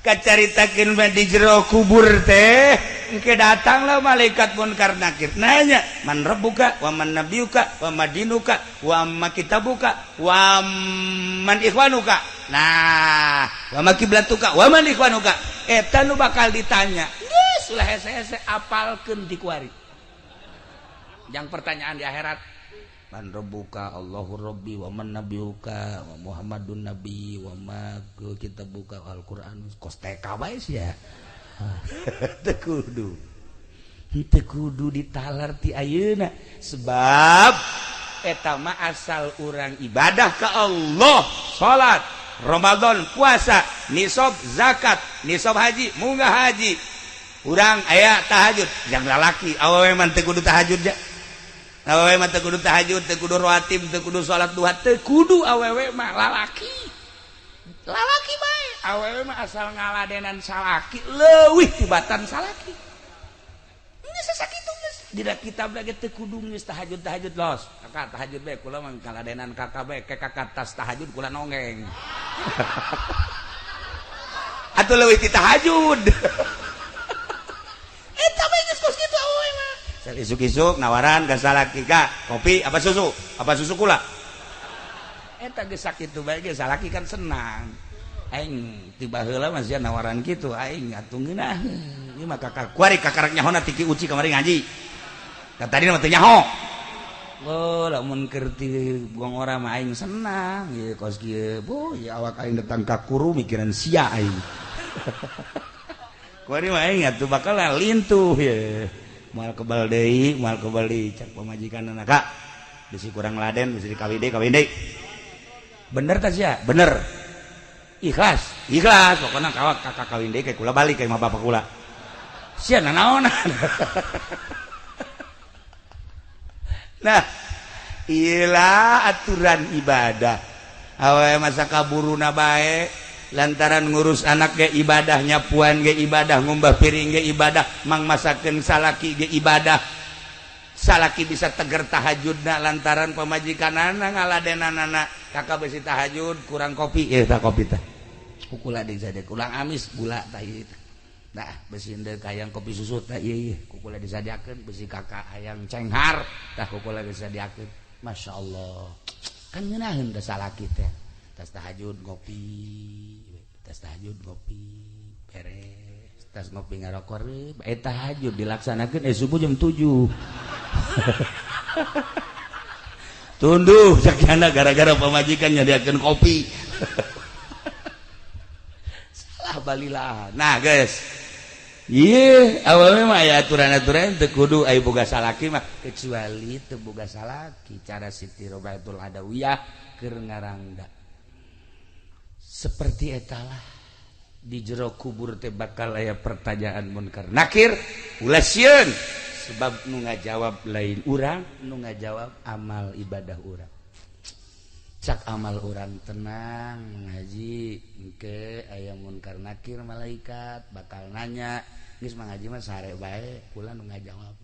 kacaritakeun mah di jero kubur teh engke datanglah malaikat munkar nakir nanya man rabbuka wa man nabiyuka wa madinuka wa ma kitabuka wa man ikhwanuka nah wa ma kiblatuka wa man ikhwanuka eta nu bakal ditanya geus ulah hese-hese apalkeun ti kuari yang pertanyaan di akhirat man rabbuka Allahu rabbi wa man nabiyuka wa Muhammadun nabi wa ma kitabuka Al-Qur'an kos teka bae sia teu kudu ditalar ti ayeuna sebab eta mah asal urang ibadah ka Allah salat Ramadan puasa nisab zakat nisab haji munggah haji urang aya tahajud jang lalaki awewe mah teu kudu tahajud ja awewe mah teu kudu tahajud teu kudu rawatib teu kudu salat duha teu kudu awewe mah lalaki bae awewe mah asal ngaladenan salaki leuwih tibatan salaki geus sakitu geus dina kitab lagi teu kudu geus tahajud los kakak tahajud bae kula mah ngaladenan kakak bae ke kakak tas tahajud kula nongeng atuh leuwih ti tahajud eta bae geus kos kitu awewe mah isuk-isuk nawaran ka salaki ka kopi apa susu kula eta geus sakitu bae ge salaki kan senang aing tiba heula mah sia nawaran kitu aing atuh ngeunah ieu mah kakak kuari kakarak nyahona tiki uci kamari ngaji da tadi mah teu nyaho oh lamun keur ti buang ora mah aing senang ieu kos kieu boh ya awak aing datang ka kuru mikiran sia aing kuari mah aing atuh bakal lintuh ye moal kebal deui cak pamajikanna kak bisi kurang laden bisi kawin deui bener tah sia bener ikhlas pokoknya kawak kakak kawin deh kayak kula balik kayak bapak kula sia nanaonan nah iyalah aturan ibadah awe masa kaburuna bae lantaran ngurus anak ge ibadah nyapuan ge ibadah ngumbah piring ge ibadah mang masakeun salaki ge ibadah salaki bisa teger tahajudna lantaran pamajikanana ngaladenanana kakak besi tahajud kurang kopi tah kopi tah kukula deui sadek ulang amis gula tah ieu tah besi endeu hayang kopi susu tah ieu kukula disadiakeun besi kakak hayang cenghar tah kukula disadiakeun masyaallah kan ngeunaheun da salaki teh tas tahajud ngopi beres tas ngopi ngarokor tahajud dilaksanakeun subuh jam 7 tunduh sakiana gara-gara pamajikan nyadiakeun kopi salah balilah nah guys ieu awewe mah aya aturan-aturan teu kudu aya boga salaki mah kecuali teu boga salaki cara Siti Robaitul Adawiyah keur ngarangda seperti etalah di jero kubur teh bakal aya pertanyaan munkar nakir ulah sieun sebab nu ngajawab lain urang nu ngajawab amal ibadah urang cak amal urang tenang ngaji engke aya munkar nakir malaikat bakal nanya geus mah ngaji mah sare bae kula nu ngajawab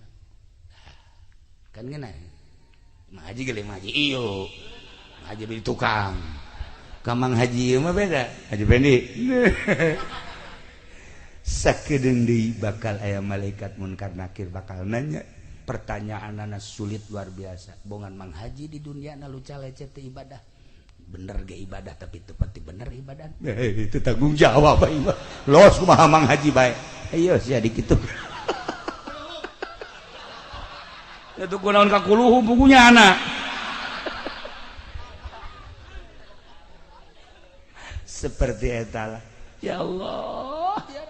kan ngena Mang Haji gele Mang Haji iyo Haji beli tukang Kamang Haji mah beda Haji Pendi sakedeung deui bakal aya malaikat munkar nakir bakal nanya pertanyaan anak sulit luar biasa bongan Mang Haji di dunia na luca lecet teu ibadah bener ge ibadah tapi teu pati bener ibadah itu tanggung jawab bae los kumaha Mang Haji bae ayo sia di kitu itu kunaon kakuluhu bukunya anak seperti eta lah ya Allah ya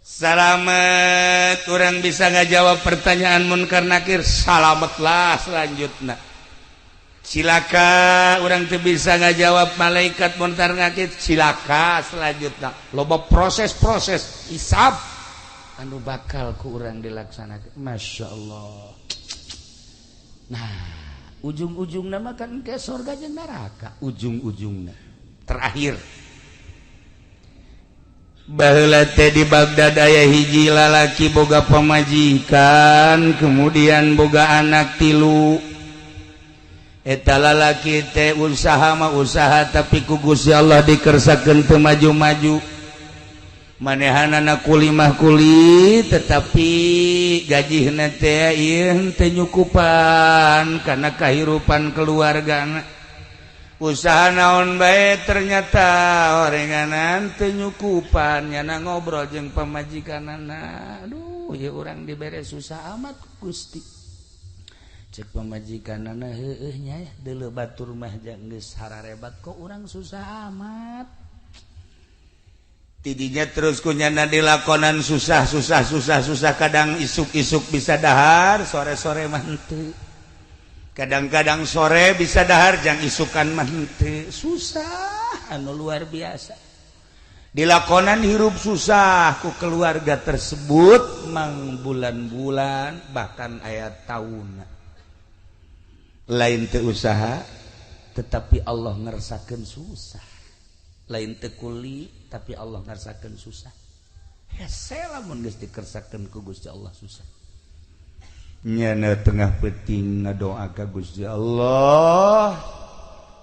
salamet orang bisa ngajawab pertanyaan munkar nakir salametlah selanjutnya cilaka orang teu bisa ngajawab malaikat munkar nakir cilaka selanjutnya loba proses-proses hisab anu bakal ku urang dilaksanakeun Masya Allah nah ujung-ujungna mah kan ke surga jeung neraka ujung-ujungna terakhir baheula teh di Baghdad aya hiji lalaki boga pamajikan kemudian boga anak 3 eta lalaki teh usaha mah usaha tapi ku Gusti Allah dikersakeun teu maju-maju manehanana kulimah kuli tetapi gajihna teh ieu teu nyukupan kana kahirupan keluargana usaha naon bae ternyata orenganan teu nyukupan nyana ngobrol jeung pamajikanana aduh ieu urang dibere susah amat Gusti cek pamajikanana heueuh nya deuleu batur mah jang geus hararebat kok urang susah amat tidinya terus kunyana dilakonan susah kadang isuk-isuk bisa dahar sore-sore mah henteu kadang-kadang sore bisa dahar jang isukan mah henteu susah anu luar biasa dilakonan hirup susah ku keluarga tersebut mang bulan-bulan bahkan aya taunna lain teu usaha tetapi Allah ngersakeun susah lain teu kuli tapi Allah ngersakeun susah hese lamun geus dikersakeun ku Gusti Allah susah nyana tengah peuting ngadoa ka Gusti Allah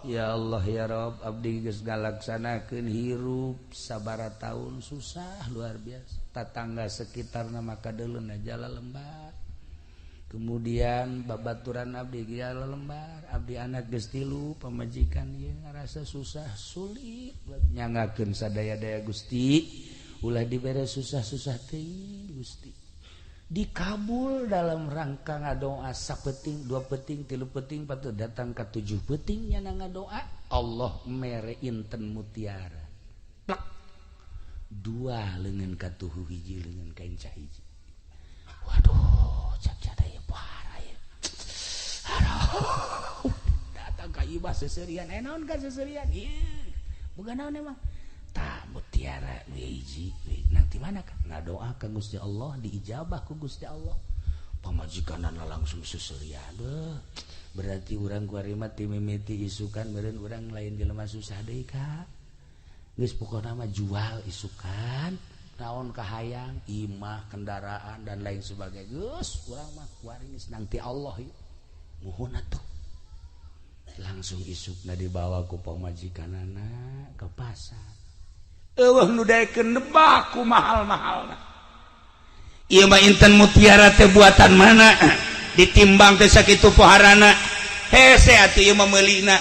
ya Allah ya Rabb abdi geus ngalaksanakeun hirup sabara taun susah luar biasa tatangga sekitarna maka deuleuh jala lembar kemudian babaturan abdi jala lembar abdi anak geus 3 pamajikan ieu ngarasa susah sulit nyangakeun sadaya-daya Gusti ulah dibere susah-susah teuing Gusti dikabul dalam rangka ngadoa sapeting 2 peting 3 peting patut datang ke 7 peting nyana ngadoa Allah mere inten mutiara plak 2 leungeun ka tuhu hiji leungeun ka encah hiji waduh cak daya para ya aduh datang ka ibah seserian naon ka seserian ieu boga naon emang tah mutiara hiji nanti mana kan ngadoa ka Gusti Allah diijabah ku Gusti Allah pamajikanana langsung seserian berarti urang kuarima ti mimiti isukan meureun urang lain jelema susah deui ka geus pokona mah jual isukan naon kahayang imah kendaraan dan lain sebagainya geus urang mah kuari geus nang ti Allah ieu muhun atuh langsung isukna dibawa ku pamajikanana ke pasar eueuh nu daekeun nebak ku mahal-mahalna ieu mah inten mutiara teh buatan mana ditimbang teh sakitu poharana hese atuh ieu mah meulina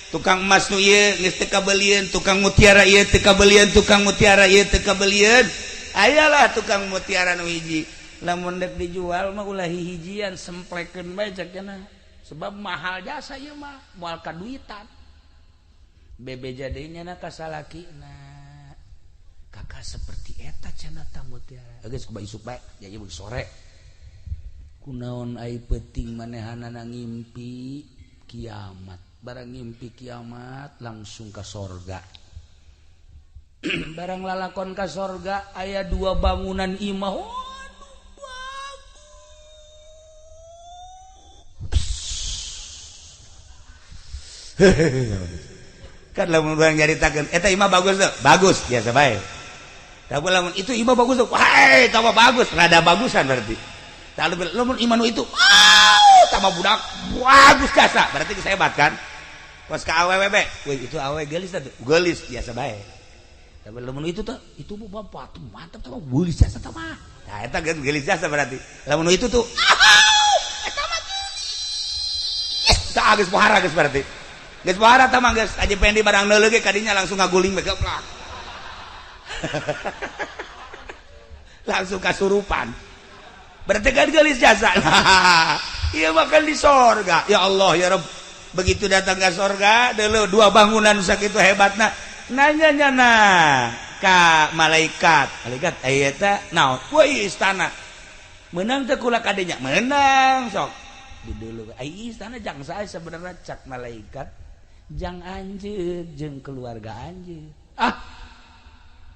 tukang emas nu ieu geus teu kabelieun tukang mutiara ieu teu kabelieun tukang mutiara ieu teu kabelieun ayalah tukang mutiara nu hiji lamun dek dijual mah ulah hijian semplekeun bae cenah sebab mahal jasa ieu mah moal kaduitan bebeja deui nyana ka salakina kakak seperti eta cenah tah mutiara geus kuba isuk bae jadi sore kunaon ai peuting manehanana ngimpi kiamat barang ngimpi kiamat langsung ka sorga barang lalakon ka sorga aya 2 bangunan imah kan lamun urang nyaritakeun eta imah bagus tuh bagus biasa bae tapi lamun itu imah bagus tuh wah tambah bagus rada bagusan berarti lamun iman itu tambah budak bagus jasa berarti geus hebat kan pas ka awewe be weh itu awewe geulis atuh geulis biasa bae tapi lamun itu tuh itu bapak tuh mantap tuh geulis jasa tah mah nah eta geulis jasa berarti lamun itu tuh eta mah tah geus pohara geus berarti geus pohara tah mah geus aja pendi barang neuleuh ge kadinya langsung ngaguling be geplak langsung kasurupan berarti kan gelis jasa iya makan di sorga ya Allah ya Rabb begitu datang ke sorga dulu dua bangunan sakitu hebatna nanya ka malaikat ayata naon woi istana menang teh kula kadenya menang sok di dulu ai istana jang sae sebenarnya cak malaikat jang anjeun jeung keluarga anjeun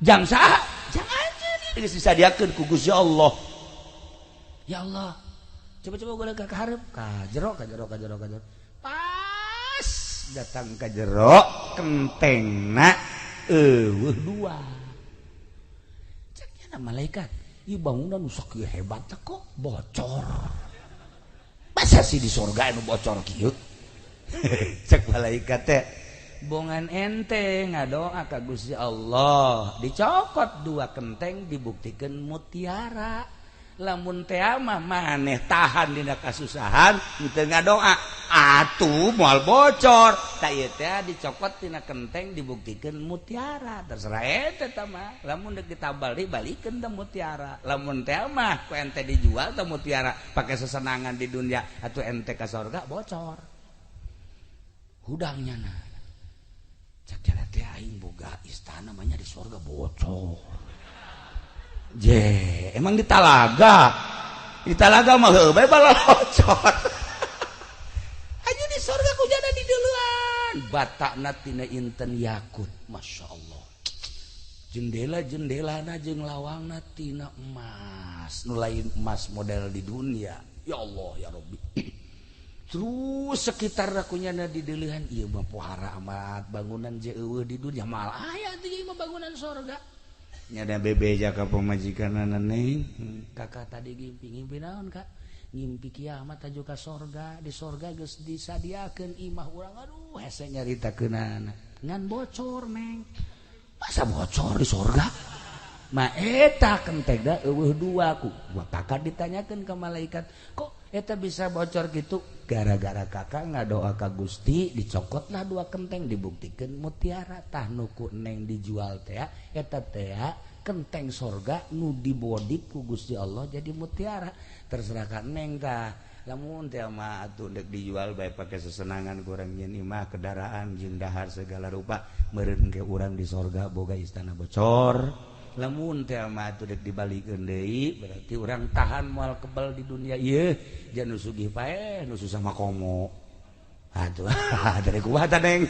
jang saha jang anjeun geus disadiakeun ku Gusti Allah ya Allah coba-coba gue ke hareup ka jero pas datang ka jero kentengna dua ceknya malaikat ieu bangunan nu sakieu hebat kok bocor masa sih di surga anu bocor kieu cek malaikat teh bongan ente ngadoa ka Gusti Allah dicokot dua kenteng dibuktikan mutiara lamun teh mah maneh tahan dina kasusahan teu ngadoa atuh moal bocor tah ieu teh dicokot tina kenteng dibuktikeun mutiara terserah eta tah mah lamun deuk ditabali balikeun teh mutiara lamun teh mah ku ente dijual teh mutiara pake sesenangan di dunia atuh ente ka surga bocor hudangnya cak jalan teh aing boga istana namanya di surga bocor emang di talaga mah heuh bae bala bocor aja di surga kujana di duluan batakna tina inten yakut masya Allah jendela-jendelana jeung lawangna tina emas nu lain emas model di dunia ya Allah ya Rabbi terus sekitar kunyana di deulehan ieu mah pohara amat bangunan je eueuh di dunia mal aya teh ieu mah bangunan surga nyada bebe jaka pemajikan neng kakak tadi ngimpi naon kak ngimpi kiamat aju ka sorga di sorga geus disadiakeun imah urang aduh hese nyaritakeunana ngan bocor neng masa bocor di sorga mah eta kentegna eueuh dua ku kakak ditanyakeun ka malaikat kok eta bisa bocor gitu gara-gara kakak ngadoa ka Gusti dicokotlah dua kenteng dibuktikan mutiara tah nuku neng dijual teh eta teh kenteng sorga nu dibodip ku Gusti Allah jadi mutiara terserah ka neng tah lamun teh mah atuh deuk dijual bae pake sesenangan kurang nyeun imah kendaraan jeung dahar segala rupa meureun ge urang di sorga boga istana bocor lamun teh mah atuh deuk dibalikeun deui berarti urang tahan moal kebal di dunia ieu jan nu sugih pae nu susah mah komo atuh dari kumaha tah neng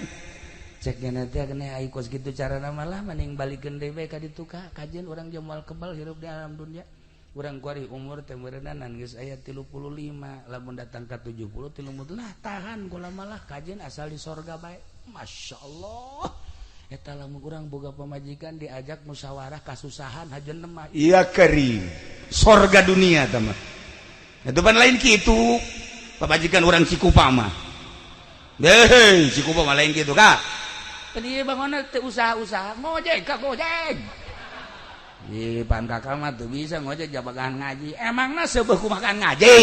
cek nya teh kene ai kos kitu carana malah mending balikeun deui bae ka ditu ka kajian urang jeung moal kebal hirup di alam dunia urang kuari umur teh meureunan geus aya 35 lamun datang ka 70 30 lah tahan kula malah kajian asal di sorga bae masyaallah eta lamun urang boga pamajikan diajak musyawarah kasusahan hajeun mah iya kering sorga dunia tah mah eta pan lain kitu pamajikan urang Cikupa mah hei Cikupa mah lain kitu ka kan ieu bangunna teh usaha-usaha ngojek ka ngojek ieu pan kakak mah teu bisa ngojek jabagan ngaji emangna seubeuh kumakan ngaji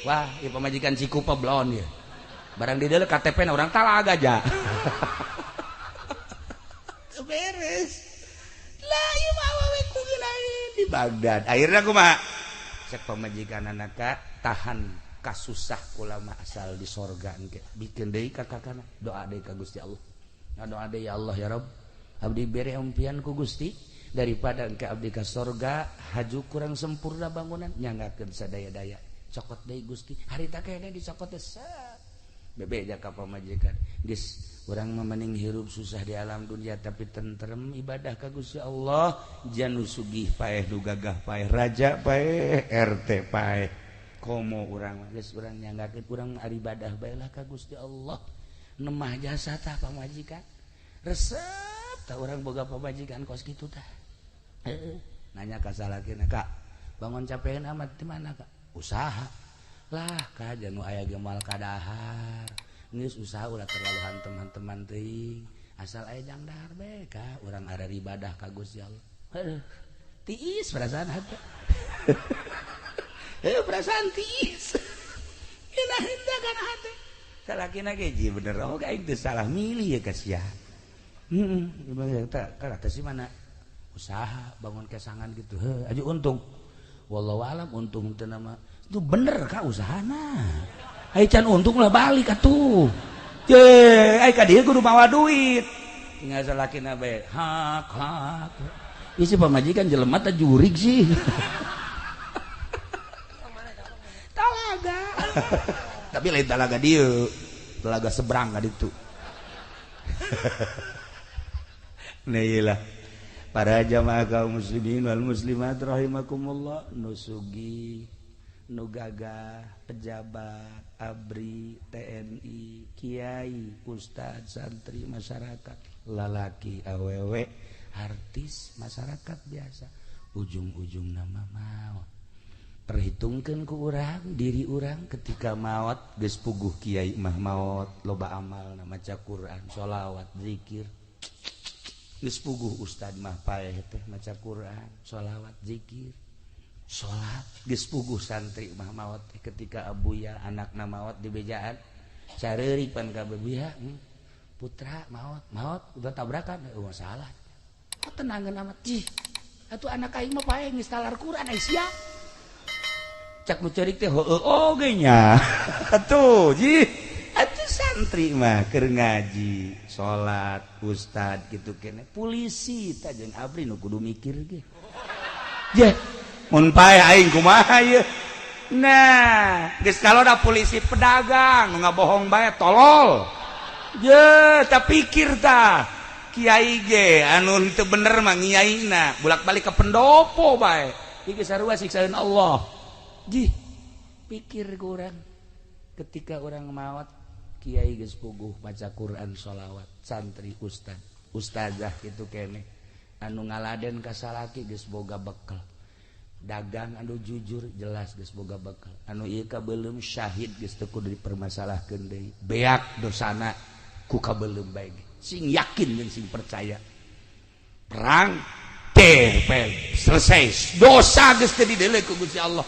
wah ieu pamajikan Cikupa blon ieu barang di dieu KTP na urang talaga aja beres lah ieu mah awewe kudu lain di Baghdad akhirna kumaha cek pamajikan anaka tahan kasusah kula mah asal di sorga engke bikin deui ka kakana doa deui ka Gusti Allah ngadoa deui ya Allah ya Rabb abdi bere umpian ku Gusti daripada engke abdi ka sorga haju kurang sempurna bangunan nyanggakeun sadaya-daya cokot deui Gusti harita kene dicokot teh bebe jaka pamajikan geus urang mah mending hirup susah di alam dunia tapi tentrem ibadah ka Gusti Allah jan nu sugih paeh nu gagah paeh raja paeh RT paeh komo urang geus urang nyanggakeun urang ari ibadah bae lah ka Gusti Allah nemah jasa tah pamajikan resep tah urang boga pamajikan kos kitu tah nanya ka salakina kak bangun capeun amat di mana kak usaha lah kaja nu aya gemal kadahar geus usaha ulah terlalu teman-teman teuing asal aya jang dahar bae ka urang ada ibadah ka Gusti Allah. Tiis perasaan hati. Perasaan tiis. Hendak kana hati. Salakina ge ji bener oge aing teu salah milih ya kasihan. Gimana tak kata si mana usaha bangun kesangan gitu aja untung wallahu alam untung teu nama itu bener ka usahana ai can untung lah balik atuh ye ai ka dieu kudu mawa duit tinggal salakina bae hak isi pamajikan jelema teh jurig sih talaga tapi lain talaga dieu talaga seberang ka ditu nah iyalah para jamaah kaum muslimin wal muslimat rahimakumullah nusugi nugaga pejabat abri TNI kiai ustad santri masyarakat lalaki awewe artis masyarakat biasa ujung-ujung nama maut perhitungkeun ku urang diri urang ketika maut geus puguh kiai mah maut loba amal na maca Quran sholawat zikir geus puguh ustad mah paeh teh maca Quran sholawat zikir salat geus puguh santri mah maot ketika abuya anakna maot di bejaan sareuri pan ka bebiha putra maot udah tabrakan salah tenangeun amat cih atuh anak aing mah paeh geus talar Quran ai sia cak nu ceurik teh heueuh oge nya atuh ji atuh santri mah keur ngaji salat ustad kitu keneh polisi tah jeung abri nu kudu mikir ge je mun paeh aing kumaha ieu nah geus kaloda polisi pedagang nu ngabohong bae tolol je tah pikir tah kiai ge anu teu bener mah ngiaina bolak-balik ke pendopo bae ieu sarua siksaeun Allah ji pikir ku urang ketika urang maot kiai geus puguh maca Quran sholawat santri ustazah kitu keneh anu ngaladen ka salaki geus boga bekal dagang anu jujur jelas geus boga bekal anu ieu kabeulem syahid geus teu kudu dipermasalahkeun deui beak dosana ku kabeulem bae sing yakin jeung sing percaya perang selesai dosa geus teu dideuleu ku Gusti Allah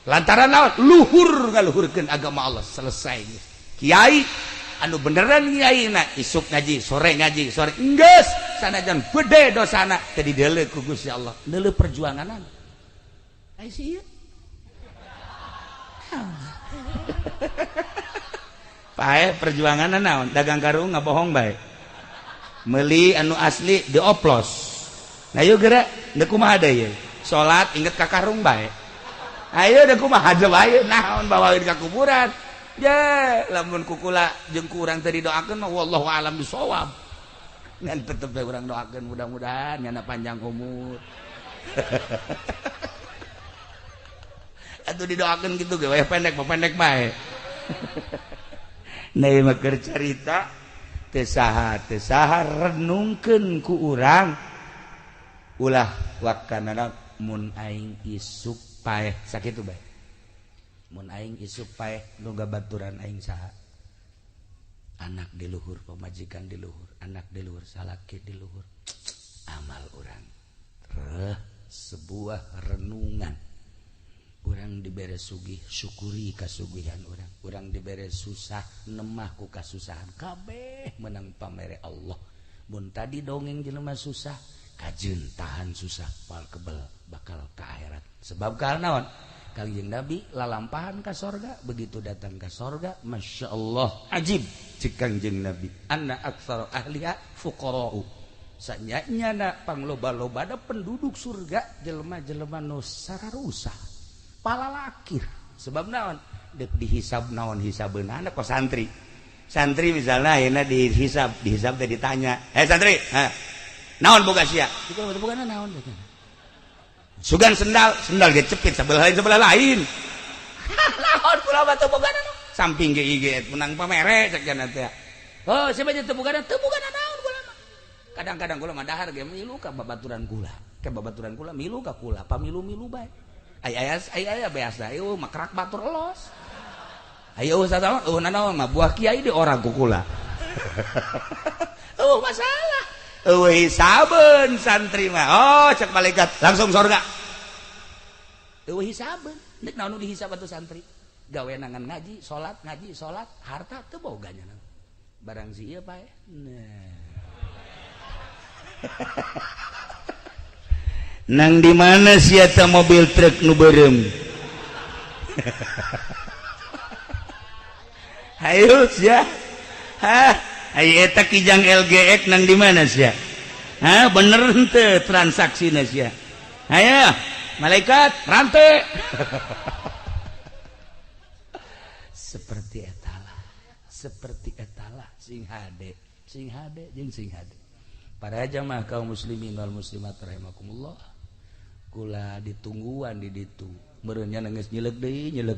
lantaran naon luhur ngaluhurkeun agama Allah selesai kiai anu beneran kiaina isuk ngaji sore enggeus sanajan gede dosana teu dideuleu ku Gusti Allah deuleu perjuanganan ai sieun paeh perjuanganan naon dagang karung ngabohong bae meuli anu asli dioplos nah ieu geura teu kumaha deui salat inget ka karung bae ayo da kumaha bae naon bawain ka kuburan ya lamun kukula jeung kurang teu didoakeun mah wallahu alam bisawab ngan tetep bae urang doakeun mudah-mudahan nyana panjang umur atuh didoakeun kitu ge we pendek bae nah ieu mah keur carita teu saha renungkeun ku urang ulah wakanana mun aing isuk paeh sakitu bae mun aing isuk paeh nu gabaturan aing saha anak di luhur pamajikan di luhur anak di luhur salaki di luhur amal urang sebuah renungan urang dibere sugih syukuri kasugihan urang dibere susah nemah ku kasusahan kabeh menang pamere Allah mun tadi dongeng jelema susah kajeun tahan susah pal kebel bakal ka akhirat sebab karena naon Kangjeng Nabi lalampahan ka sorga begitu datang ka sorga Masya Allah ajib cik Kangjeng Nabi anna aktsara ahliha fuqara'u sanyana pangloba-lobana penduduk surga jelema-jelema nu sararusah palalakir sebab naon deuk dihisab naon hisabeunana ku santri misalnya ayeuna dihisab teh ditanya santri naon boga sia bogana naon sugan sendal ge cepit sebelah lain naon kula mah teu bogana samping ge IG menang pamere cek jana teh oh siapa teu bogana naon kula mah kadang-kadang kula mah dahar ge milu ka babaturan kula milu ka kula pamilu-milu bae aya biasa makrak batur elos. Ayo usah nanaon mah buah kiai di orang kukula. Masalah. Hisabeun santri mah. Oh, cek malaikat langsung surga. Hisabeun. Nek naon dihisab atuh santri? Gawe nangan ngaji, salat, harta teu boganya. Barang si ieu pae. Nah. Nang di mana sia ta mobil truk nu beureum? Hayu sia. Aya eta kijang LGX nang di mana sia? Bener henteu transaksina sia. Hayo, malaikat rante. Seperti etalah sing hade jeung sing hade. Para jamaah kaum muslimin wal muslimat rahimakumullah. Kula ditungguan di ditu. Meureun nya geus nyeleuk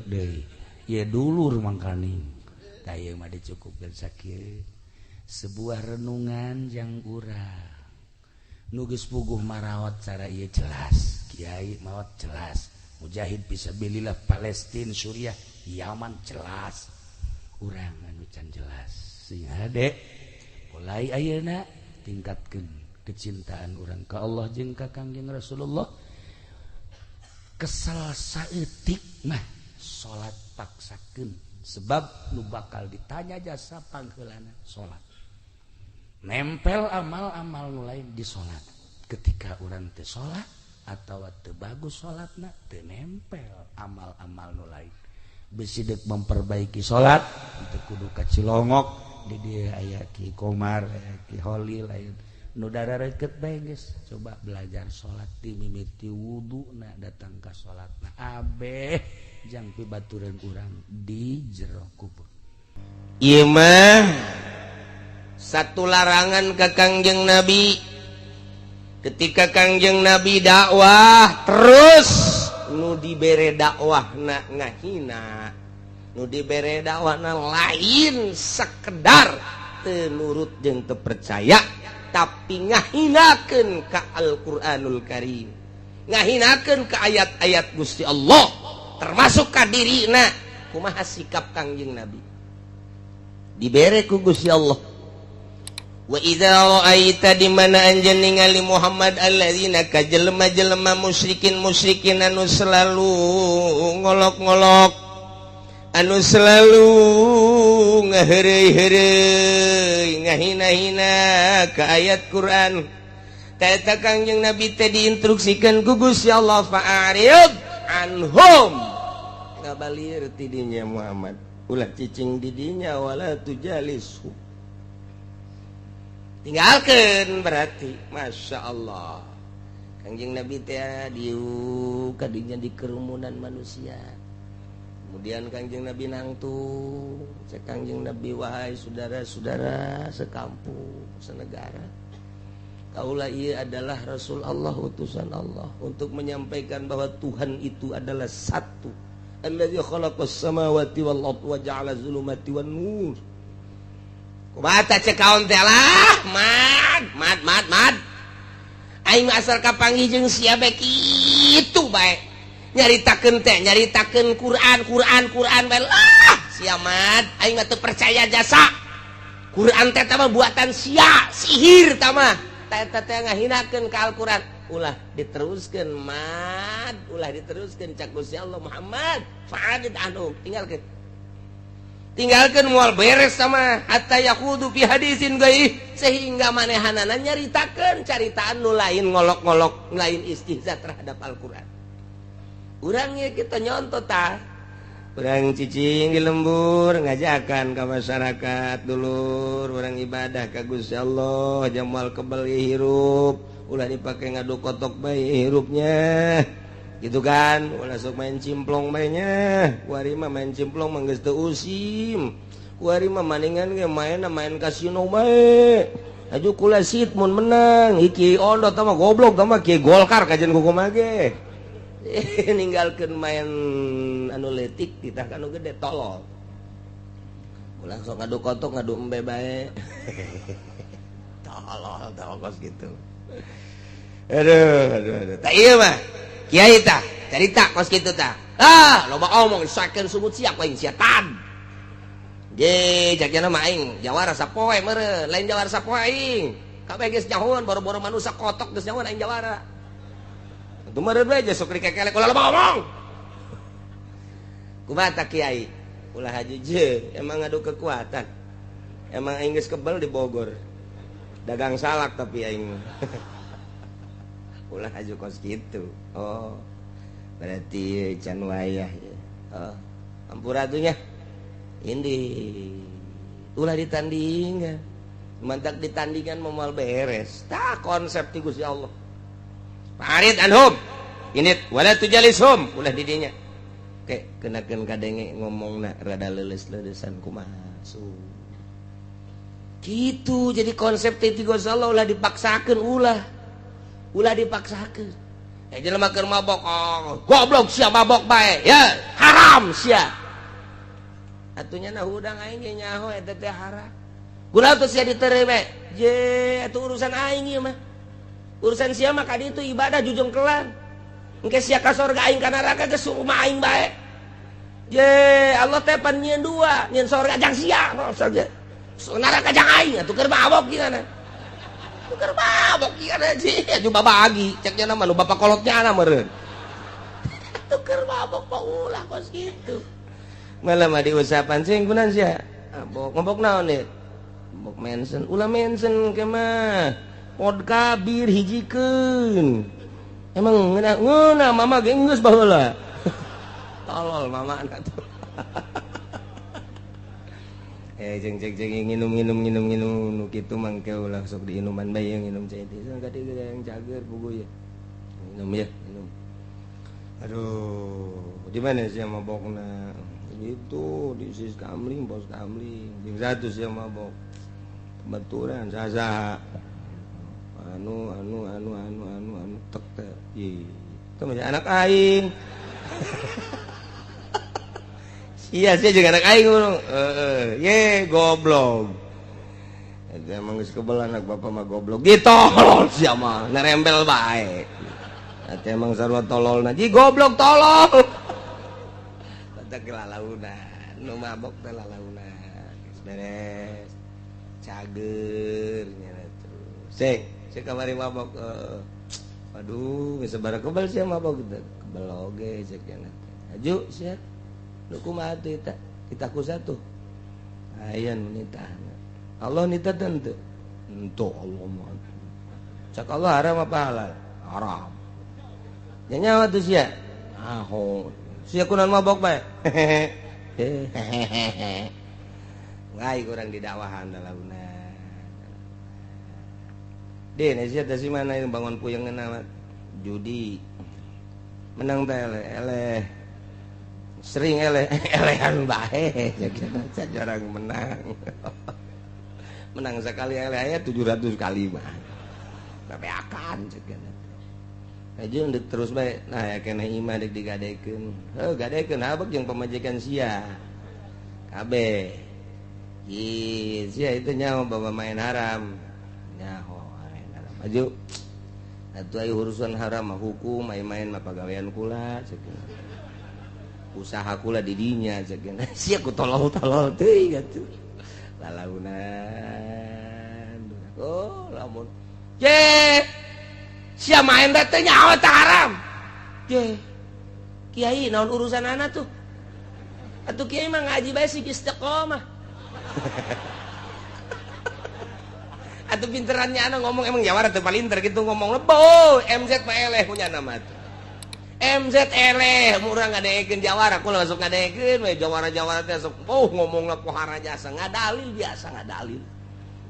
deui. Ye dulur mangkaning. Da ieu mah dicukupkeun sakieu. Sebuah renungan yang urang. Nu geus puguh marawat cara ieu jelas. Kiai maot jelas. Mujahid fisabilillah Palestina, Suriah, Yaman jelas. Urang anu can jelas. Sing hade mulai ayeuna tingkatkeun kecintaan urang ka Allah jeung ka Kangjeng Rasulullah. Kesal saeutik mah salat paksakeun sebab nu bakal ditanya jasa pangheulana salat. Nempel amal-amal nu lain di salat. Ketika urang teu salat atawa teu bagus salatna teu nempel amal-amal nu lain. Bisi deuk memperbaiki salat teu kudu ka Cilongok di dieu aya Ki Komar, aya Ki Holil, aya nu darareukeut bae geus coba belajar salat ti mimiti wuduna datang ka salatna abeh jang pibaturan urang di jero kubur. Ieu mah satu larangan ka Kangjeng Nabi. Ketika Kangjeng Nabi dakwah terus nu dibere dakwahna ngahina, nu dibere dakwahna lain sekedar teu nurut jeung teu percaya, tapi ngahinakeun ka Al-Qur'anul Karim, ngahinakeun ka ayat-ayat Gusti Allah, termasuk ka dirina. Kumaha sikap Kangjeng Nabi dibere ku Gusti Allah. Wa idza ra'aita di mana anjeun ningali Muhammad alladzina ka jelema-jelema musyrikin anu selalu ngolok-ngolok, anu selalu ngaheureuy-heureuy ngahina-hina ka ayat Quran. Eta Kangjeng Nabi teh diinstruksikeun ku Gusti Allah fa'arid anhum. Ngabalir ti dinya Muhammad, ulah cicing di dinya wala tujalisu. Tinggalkan berarti. Masya Allah. Kangjeng Nabi teh diu kadinya di kerumunan manusia. Kemudian Kangjeng Nabi nangtung. Cek Kangjeng Nabi, wahai saudara-saudara sekampung, senegara, kaulah ia adalah Rasul Allah, utusan Allah, untuk menyampaikan bahwa Tuhan itu adalah satu. Alladzi khalaqas samawati wal ardh wa ja'ala zulumati wan nur. Kumaha cekaon teh lah, mad. Aing asal kapanggih jeung sia bae kitu bae. Nyaritakeun Quran bae lah. Sia mad, aing mah teu percaya jasa. Quran teh mah buatan sia, sihir tah mah. Eta teh ngahinakeun ka Al-Qur'an. Ulah diteruskeun mad, ulah diteruskeun cak Gusti Allah Muhammad. Fa'adid anhum, tinggalkan moal beres sama hatta yaqudu fi hadisin gaih, sehingga manehanana nyaritakeun caritaan nu lain, ngolok-ngolok, lain istihza terhadap Al-Qur'an. Urang ye kita nyontot tah. Urang cicing di lembur ngajakan ka masyarakat dulur urang ibadah ka Gusti Allah, jamal kebal hirup, ulah dipake ngadu kotok bae hirupnya. Gitu kan, ulah sok main cimplong bae nya. Kuari mah main cimplong mah geus teu usim. Kuari mah maningan ge main kasino bae. Aju kula sit mun menang, iki ondo tah mah goblok tah mah kieu Golkar kajen kumaha ge. Ninggalkeun main anu leutik ditah anu gede tolol. Ulah sok ngadu kotok ngadu embe bae. Tolol kos gitu. Aduh. Tak iya mah. Kiai tah cerita kos kitu tah. Loba omong sakeun sumut sia ku aing setan. Ye, jakna mah aing jawara sapoe meureun, lain jawara sapoe aing. Kabeh geus nyahoan boro-boro manusia kotok geus nyahoan aing jawara. Itu meureun we aja sok dikekelek ulah loba omong. Kumaha kiai? Ulah hajeuje, emang ngadu kekuatan. Emang aing geus kebal di Bogor. Dagang salak tapi aing. Ulah aju kos gitu. Oh. Berarti can wayah ya. Oh. Ampuratunya. Ini ulah ditandingan. Mantak ditandingan momal beres. Tah konsep ti Gusti Allah. Farid anhum. Init wala tujalishum ulah di dinya. Oke, kenakeun kadenge ngomongna rada leuleus-leulesan kumaha. Gitu jadi konsep ti Gusti Allah ulah dipaksakeun ulah dipaksakeun. Jelema keur mabok, goblok sia mabok bae. Ya, haram sia. Atunya nah hudang aing ge nyaho eta teh haram. Kunaon teh sia diterima? Je, atuh urusan aing ieu mah. Urusan sia mah ka ditu ibadah jujung kelan. Engke sia ka sorga aing ka neraka geus rumah aing bae. Je, Allah teh pan nyieun dua, nyieun sorga jang sia saja. Neraka jang aing atuh keur mabok gimana? Keur mabok gimana sih? Aju babagi, ceknya nama lu bapak kolotnya na meureun. Atuh keur mabok mah ulah kos kitu. Malah mah diusapan sing kunaon sia? Ngobok naon nih? Ngobok mention, ulah mention ke mah. Pod kabir hijikeun. Emang ngeuna mama ge geus baheula. Tolol mama anak tuh. Ceng nginum nu kitu mangke ulah sok diinuman bae nginum cai teh. Gade yang cager puguh ya. Minum ya, minum. Aduh, di mana sih mabokna? Itu di sis kamling, bos kamling. Jeung satu sih mabok. Kebetulan saha anu tek teh. Itu masih anak aing. Iya sih juga anak aing ngono. Ye goblok. Eta emang geus kebel anak bapak mah goblok. Ditolol sia mah, nerembel bae. Eta emang sarua tololna. Ji goblok tolol. Eta kelalaunan, nu mabok teh lalaunan. Geus beres. Cager nya terus. Sing kamari mabok. Waduh, geus sabaraha kebal sia mabok teh. Kebal oge cek nya. Aju sia. Lu kumaha teh eta? Kita ku satu. Aya nu nitahna. Allah nitah teu? Henteu Allah mah. Cak Allah haram apa halal? Haram. Nya nyawa tuh sia. Aho. Sia kunaon mabok bae. Ngai kurang didakwahan dalauna. Den sia teh si mana bangun puyeungeunna judi. Menang teh eleh. Sering elehan bae jarang menang. Menang sekali eleh aya 700 kali mah. Tapi akan cekeun. Aja ndek terus bae. Nah ya keneh imah dek digadekeun. Heuh gadekeun habek jeung pamajikan sia. Kabeh. Sia itu nyaho bawa main haram. Nyaho main haram. Aju. Atuh aya urusan haram mah hukum main-main mah pagawean kula cekeun. Usaha kula di dinya cekeun. Sia ku tolol-tolol teuing atuh. Lalaunan. Oh, lamun. Ye. Sia main teh teh nyawa teh haram. Ye. Kiai naon urusan anak tuh? Atuh kiai mah ngaji bae sih istiqomah. Atuh pinterannya anak ngomong emang jawara teh palinter gitu ngomong lebo MZ mah eleh punya nama tuh. MZ eleh murang ngadekeun jawara kula sok ngadekeun we jawara-jawara teh sok ngomongna pohara jasa ngadalil biasa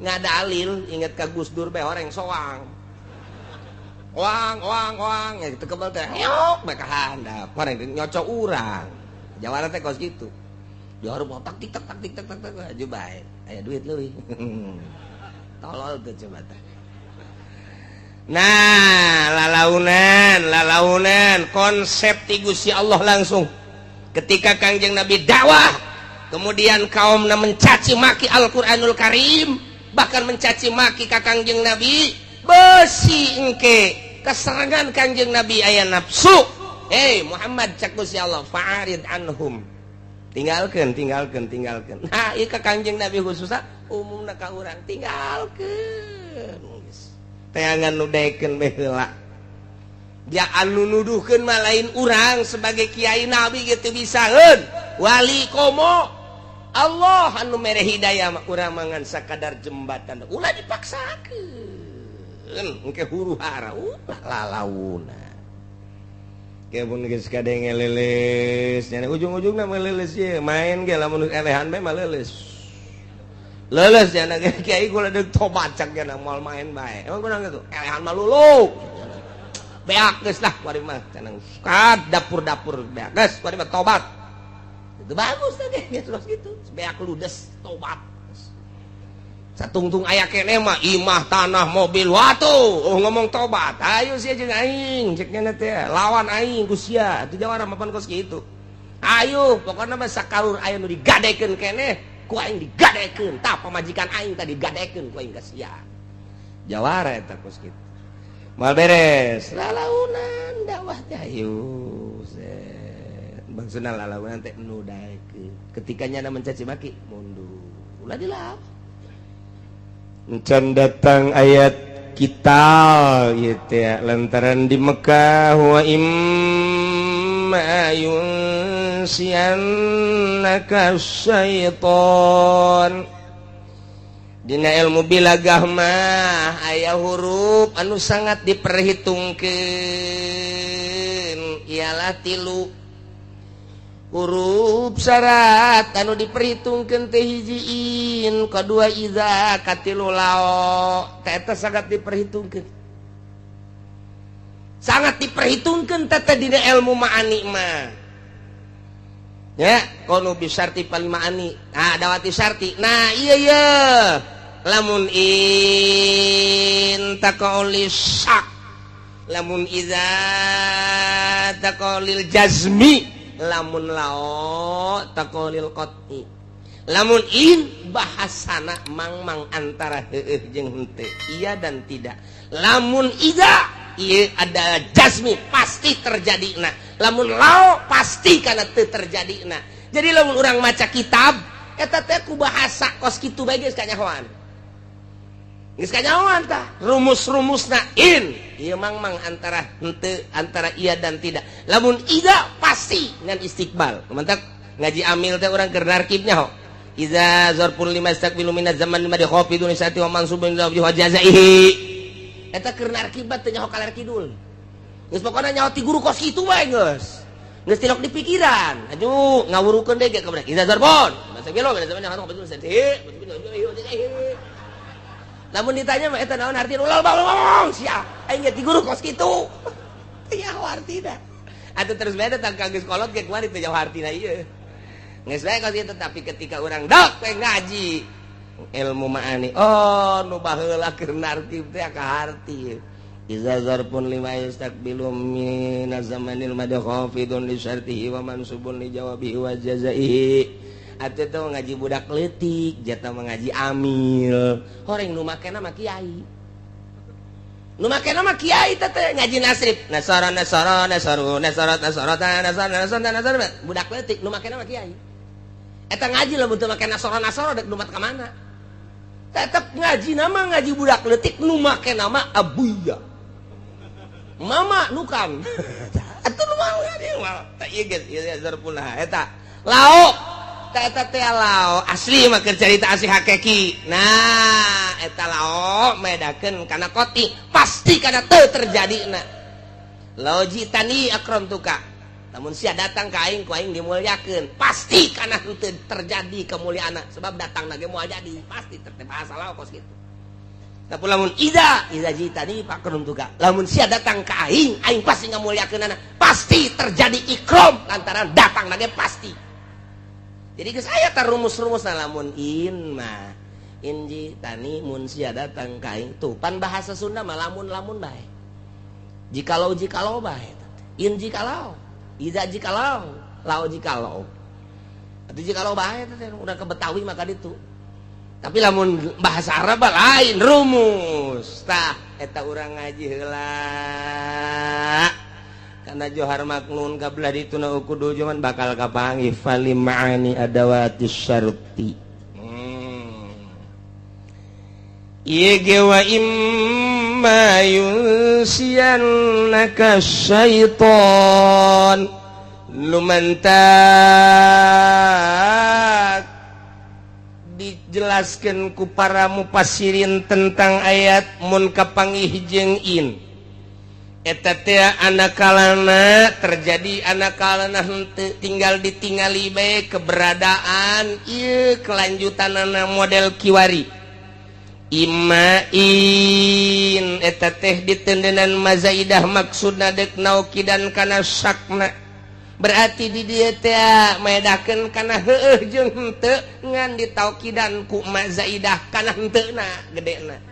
ngadalil inget ka Gus Dur bae horeng soang oang ya teu kebal teh nyok bae ka handap horeng nyocok urang jawara teh kos kitu jawara botak tik tak aju bae aya duit leuwih tolol tuh coba teh. Nah, lalaunan konsep ti Gusti Allah langsung. Ketika Kangjeng Nabi dakwah, kemudian kaumna mencaci maki Al-Qur'anul Karim, bahkan mencaci maki ka Kangjeng Nabi, besi engke keserangan Kangjeng Nabi aya nafsu, Hei Muhammad cakus ya Allah fa'arid anhum. Tinggalkan. Nah, ieu ka Kangjeng Nabi khususna umumna ka urang tinggalkeun. Teangan nu daekeun bae heula. Dia anu nuduhkeun mah lain urang sebagai kiai nabi gitu bisaeun. Wali komo Allah anu mere hidayah mah urang mangan sakadar jembatan. Ulah dipaksakeun. Engke huru-hara ulah lalauna. Kebun geus kadenge leles, nya ujung-ujungna mah leles ye, main ge lamun elehan bae mah leles. Leles nya kiai kula deuk tobat cak nya moal main bae. Emang kunaon kitu? Elehan mah luluk. Beak geus lah kuari mah cenah kad dapur-dapur beak geus kuari mah tobat. Itu bagus tadi terus gitu. Beak ludes tobat. Satungtung aya kene mah imah tanah mobil watu ngomong tobat ayo sia jeung aing cek nya teh lawan aing ku sia teu jawara mapan kos kitu ayo pokona mah sakalur aya nu digadekeun keneh ku aing digadekeun tah pamajikan aing tadi digadekeun ku aing ka sia jawara eta kos kitu mal beres lalaunan dakwah teh ayo bangsuna lalaunan teh nu daekeun ketika nyana mencaci maki mundur ulah dilawan. Can datang ayat kita gitu ya lantaran di Mekah wa imma yunsiyannaka syaiton dina ilmu bilagah mah aya huruf anu sangat diperhitungkeun ialah 3 huruf syarat anu diperhitungkeun teh hijiin kadua iza katilu lao teh eta sangat diperhitungkeun teh dina ilmu ma'ani mah ya kono bisarti pal ma'ani nah dawati syarti nah iya lamun in taqaulil syak lamun iza taqaulil jazmi lamun lao taqaulil qat'i lamun in bahasana mang antara heueuh jeung henteu iya dan tidak lamun iza ieu ada jazmi pasti terjadina lamun lao pasti kana teu terjadina jadi lamun urang maca kitab eta teh ku bahasa kos kitu bae geus kanyahoan tah rumus-rumusna in ieu mang antara henteu antara iya dan tidak lamun iza pasti ngan istiqbal mantap ngaji amil teh urang keur narkibnya ho iza zarful lima istaqbilu minaz zaman lima dikhafidun isati wa mansubun ila wa jazaihi eta keur narkibat teh nyaho kaler kidul geus pokona nyaho ti guru kos kitu bae geus tilok di pikiran aju ngawurukeun deui ge ka iza zarfun istaqbilu minaz zaman lima dikhafidun isati namun ditanya mah eta naon artina ulah ngomong sia aing ge ti guru kos kitu teu nyaho artina atuh terus bae datang ka geus kolot ge kumaha teu nyaho artina ieu geus bae kos kitu tapi ketika urang dok teh ngaji ilmu ma'ani oh nu baheula keur nartib teh ka harti iza zarfun lima yastaqbilu min zamanil madkhafidun li syartihi wa mansubun li jawabihi wa jazaihi atuh teh ngaji budak leutik jata mengaji amil horeng nu makena mah kiai teh ngaji nasrif nasara budak leutik nu makena mah kiai eta ngaji lamun teu make nasara dek numat ka mana tetep ngaji nama ngaji budak leutik nu makena mah abuya mama nukan atuh nu mau dia mah tah ieu geus ieu zarfullah eta lao eta teh lao asli mah keur carita asli hakiki nah eta lao medakeun kana qoti pasti kana teu terjadina lojitani akramtuka namun sia datang ka aing ku aing dimulyakeun pasti kana teu terjadi kemuliaana sebab datangna ge moal jadi pasti teh bahasa lao kos kitu tapi lamun iza jitani akramtuka lamun sia datang ka aing pasti ngamulyakeunana pasti terjadi ikram lantaran datangna ge pasti. Jadi geus aya tah rumus-rumus lamun in mah inji tani mun sia datang ka aing tuh pan bahasa Sunda mah lamun bae. Jikalau bae. In jikalau, iza jikalau, lao jikalau. Atuh jikalau bae teh udah ke Betawi maka ditu. Tapi lamun bahasa Arab lain rumus. Tah eta urang ngaji heula. karena johar maknun kablah dituna kudu cuman bakal kapanggih fali ma'ani adawatis syarti Yege wa imma yunsiyannaka syaiton lumantak dijelaskan ku para mufassirin tentang ayat mun kapanggih jeung in eta teh anakalana terjadi anakalana henteu tinggal ditingali bae keberadaan ieu kelanjutanana model kiwari Imain eta teh ditendenan mazaidah maksudna dek nauki dan kana sakna berarti di dieu teh maedakeun kana heueuh jeung henteu ngan ditaukidan ku mazaidah kana henteuna gedena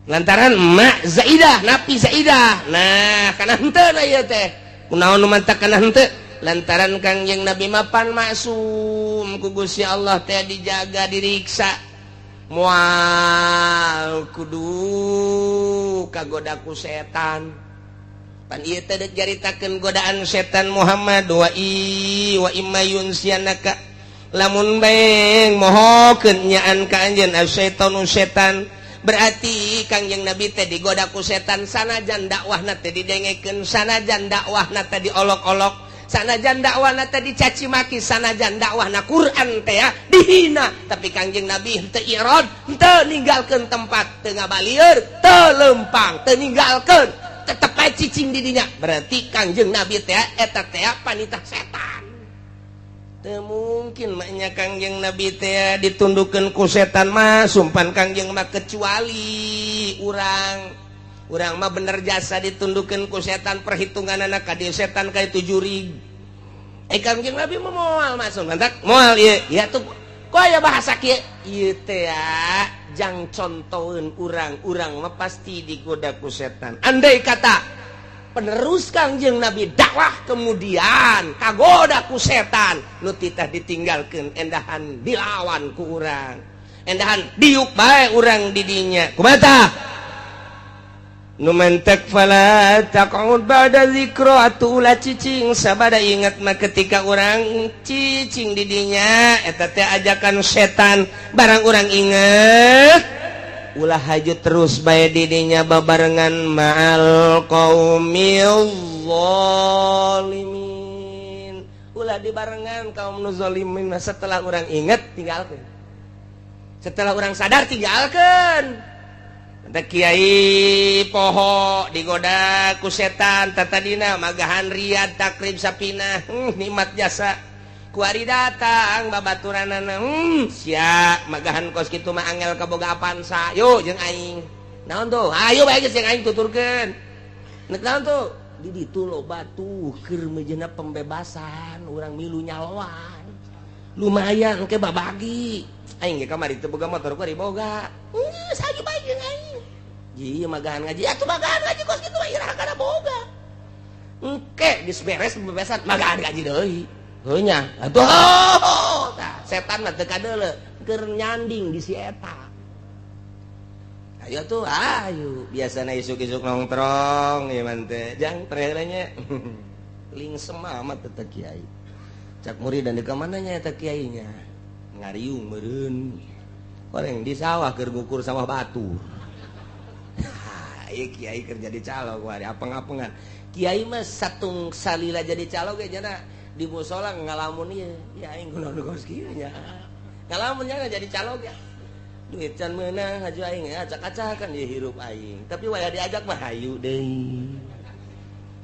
lantaran ma zaidah napi zaidah nah kana henteuna ieu teh kunaon nu mantap kana henteu lantaran Kangjeng Nabi mapan maksum ku Gusti Allah teh dijaga diriksa moal kudu kagodaku setan pan ieu teh deuk jaritakeun godaan setan Muhammad wa imma yunsianaka lamun bae mohokeun nyaan ka anjeun asyaitonu setan berarti Kangjeng Nabi teh digodaku setan sanajan dakwahna teh didengekeun sanajan dakwahna teh diolok-olok sanajan dakwahna teh dicaci maki sanajan dakwahna Quran teh ya dihina tapi Kangjeng Nabi teu irad teu ninggalkeun tempat teu ngabalieur teu lempang teu ninggalkeun tetep ae cicing di dinya berarti Kangjeng Nabi teh eta teh panitah setan teu mungkin maknya Kangjeng Nabi teh ditundukkeun ku setan mah sumpan Kangjeng mah kecuali urang mah bener jasa ditundukkeun ku setan perhitunganana ka dieu setan ka itu juri Kangjeng Nabi mah moal masuk mantap moal ieu ya tuh kok aya bahasa kieu ieu teh jang contoheun urang mah pasti digoda ku setan andai kata penerus Kangjeng Nabi dakwah kemudian kagoda ku setan nu titah ditinggalkeun endahan dilawan ku urang endahan diuk bae urang di dinya kumaha numantak fala taqud ba'da zikra atuh ulah cicing sabada ingat mah ketika urang cicing di dinya eta teh ajakan setan barang urang inget ulah haju terus bae di dinya babarengan ma'al qaumil zalimin ulah dibarengan kaum nu zalimin setelah urang inget tinggalkeun setelah urang sadar tinggalkeun teh kiai poho digoda ku setan tatadina magahan riyad takrib sapinah nikmat jasa ku ari datang babaturanana sia magahan kos kitu mah angel kaboga apansa yo jeung aing naon tuh ayo bae geus jeung aing tuturkeun nek naon tuh di ditu loba tuh keur meujeuna pembebasan urang milu nyaloan lumayan engke babagi aing ge kamari teu boga motor ku ari boga geus hagi bae jeung aing iya magahan ngaji atuh magahan ngaji kos kitu mah iraha kana boga engke geus beres pembebasan magahan ngaji deui heuh nya atuh tah setan mah teu kadeuleu keur nyanding di si eta ayo tuh ayo biasana isuk-isuk nongkrong ieu mah teh jang terenya lingsem amat teh kiai cak murid dan di kamana nya eta kiainya ngariung meureun koreng di sawah keur ngukur sawah batu kiai kerja di calo kuari apeng-apengan kiai mah satung salila jadi calo ge jana di musola ngalamun ieu ya aing kunaon kos kieu nya ngalamun nya jadi calo ge duit can meunang haju aing acak-acakan ieu hirup aing tapi waya diajak mah hayu deui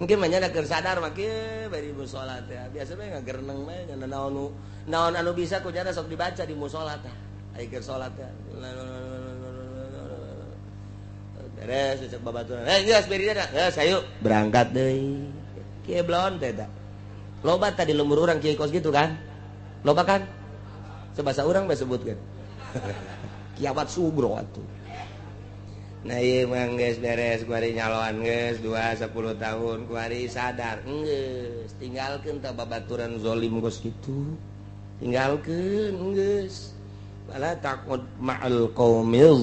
mungkin mah nya keur sadar mah kieu bari musola teh biasa bae ngagereneng bae nya naon anu bisa ku jana sok dibaca di musola teh aya keur salat teh beres cek babaturan geus beri dah geus ayo berangkat deui kieu blon teh da loba tadi lembur urang kiai kos gitu kan loba kan sebasa urang bae sebutkeun kiamat sugro atuh nah ieu mah geus beres kuari nyaloan geus 10 tahun kuari sadar geus tinggalkeun tah babaturan zalim kos kitu tinggalkeun geus bala taqud ma'al qaumil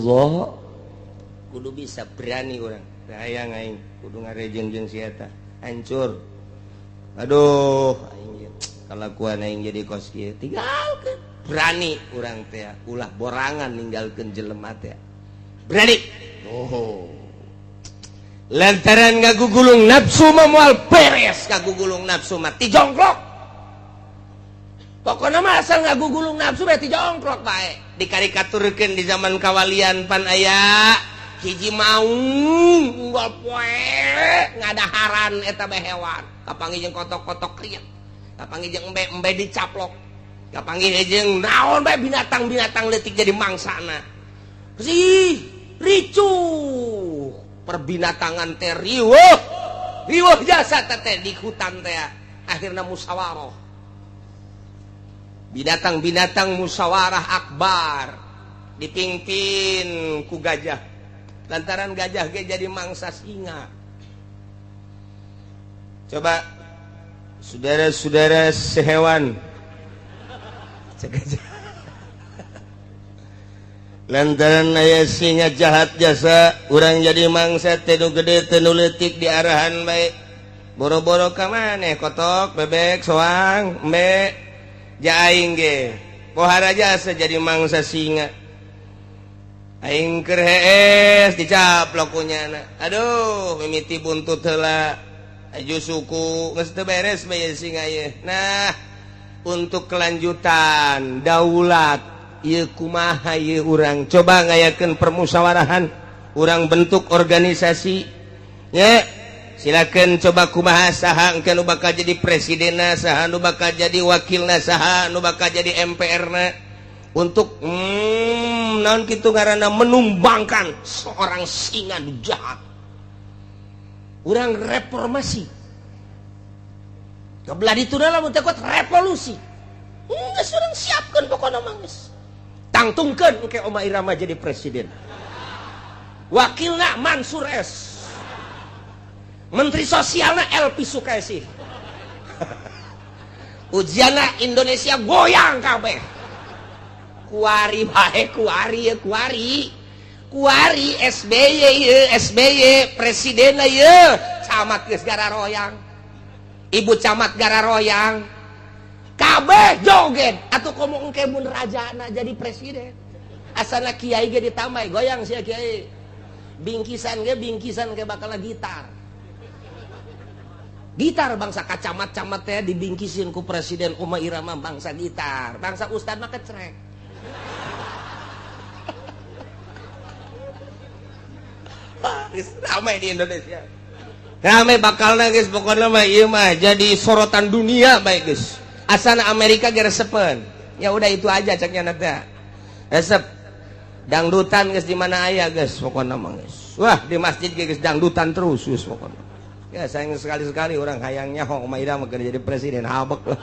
kudu bisa berani orang hayang aing kudu ngarejeung jeung si eta hancur. Aduh, kalakuan aing jadi kos kieu tinggalkeun. Berani urang teh ulah borangan ninggalkeun jelema teh. Berani. Oh. Lantaran ngagugulung nafsu mah moal beres ngagugulung nafsu mah ti jongklok. Pokona mah asal ngagugulung nafsu mah ti jongklok bae. Dikarikaturkeun di zaman kawalian pan aya hiji maung unggal poe ngadaharan eta bae hewan. Kapanggih jeung kotok-kotok kriet. Kapanggih jeung embe-embe dicaplok. Kapanggih jeung naon bae binatang-binatang leutik jadi mangsana. Si ricuh perbinatangan teh riweuh jasa teh di hutan teh akhirna musyawarah. Binatang-binatang musyawarah akbar dipimpin ku gajah. Lantaran gajah ge jadi mangsa singa. Coba saudara-saudara sehewan gajah. Lantaran aya singa jahat jasa urang jadi mangsa teh nu gede teh nu leutik di arahan bae. Boro-boro ka maneh kotok bebek soang embe ja aing ge pohara jasa jadi mangsa singa. Aing keur hees dicaplok ku nyana. Aduh mimiti buntut heula. Aju suku geus teu beres bae singa ieu. Nah, untuk kelanjutan daulat ieu kumaha ieu urang coba ngayakeun permusawarahan urang bentuk organisasi nya silakeun coba kumaha saha engke nu bakal jadi presidenna saha nu bakal jadi wakilna saha nu bakal jadi MPR-na untuk naon kitu ngaranna menumbangkan seorang singa nu jahat. Urang reformasi kebelah dituna lamun teh kuat revolusi geus urang siapkeun pokona mah geus tangtungkeun engke Oma Irama jadi presiden, wakilna Mansur S, menteri sosialna Elpi Sukaesih, ujianna Indonesia goyang kabeh, kuari bae kuari SBY presidenna ieu camat geus gara royang, ibu camat gara royang, kabeh joget atuh komo engke mun rajana jadi presiden, asana kiai ge ditambai goyang sia kiai, bingkisan ge bakal gitar bangsa kacamat-camat teh dibingkisin ku presiden Oma Irama bangsa gitar, bangsa ustad mah kecrek. Ramai di Indonesia. Ramai bakalna geus pokona mah ieu mah jadi sorotan dunia bae geus. Asana Amerika ge resepen. Ya udah itu aja ceknya teh. Resep dangdutan geus di mana aya geus pokona mah geus. Wah, di masjid ge geus dangdutan terus geus pokona. Ya sayang sekali-sekali orang hayangnya Oma Irama keur jadi presiden habek lah.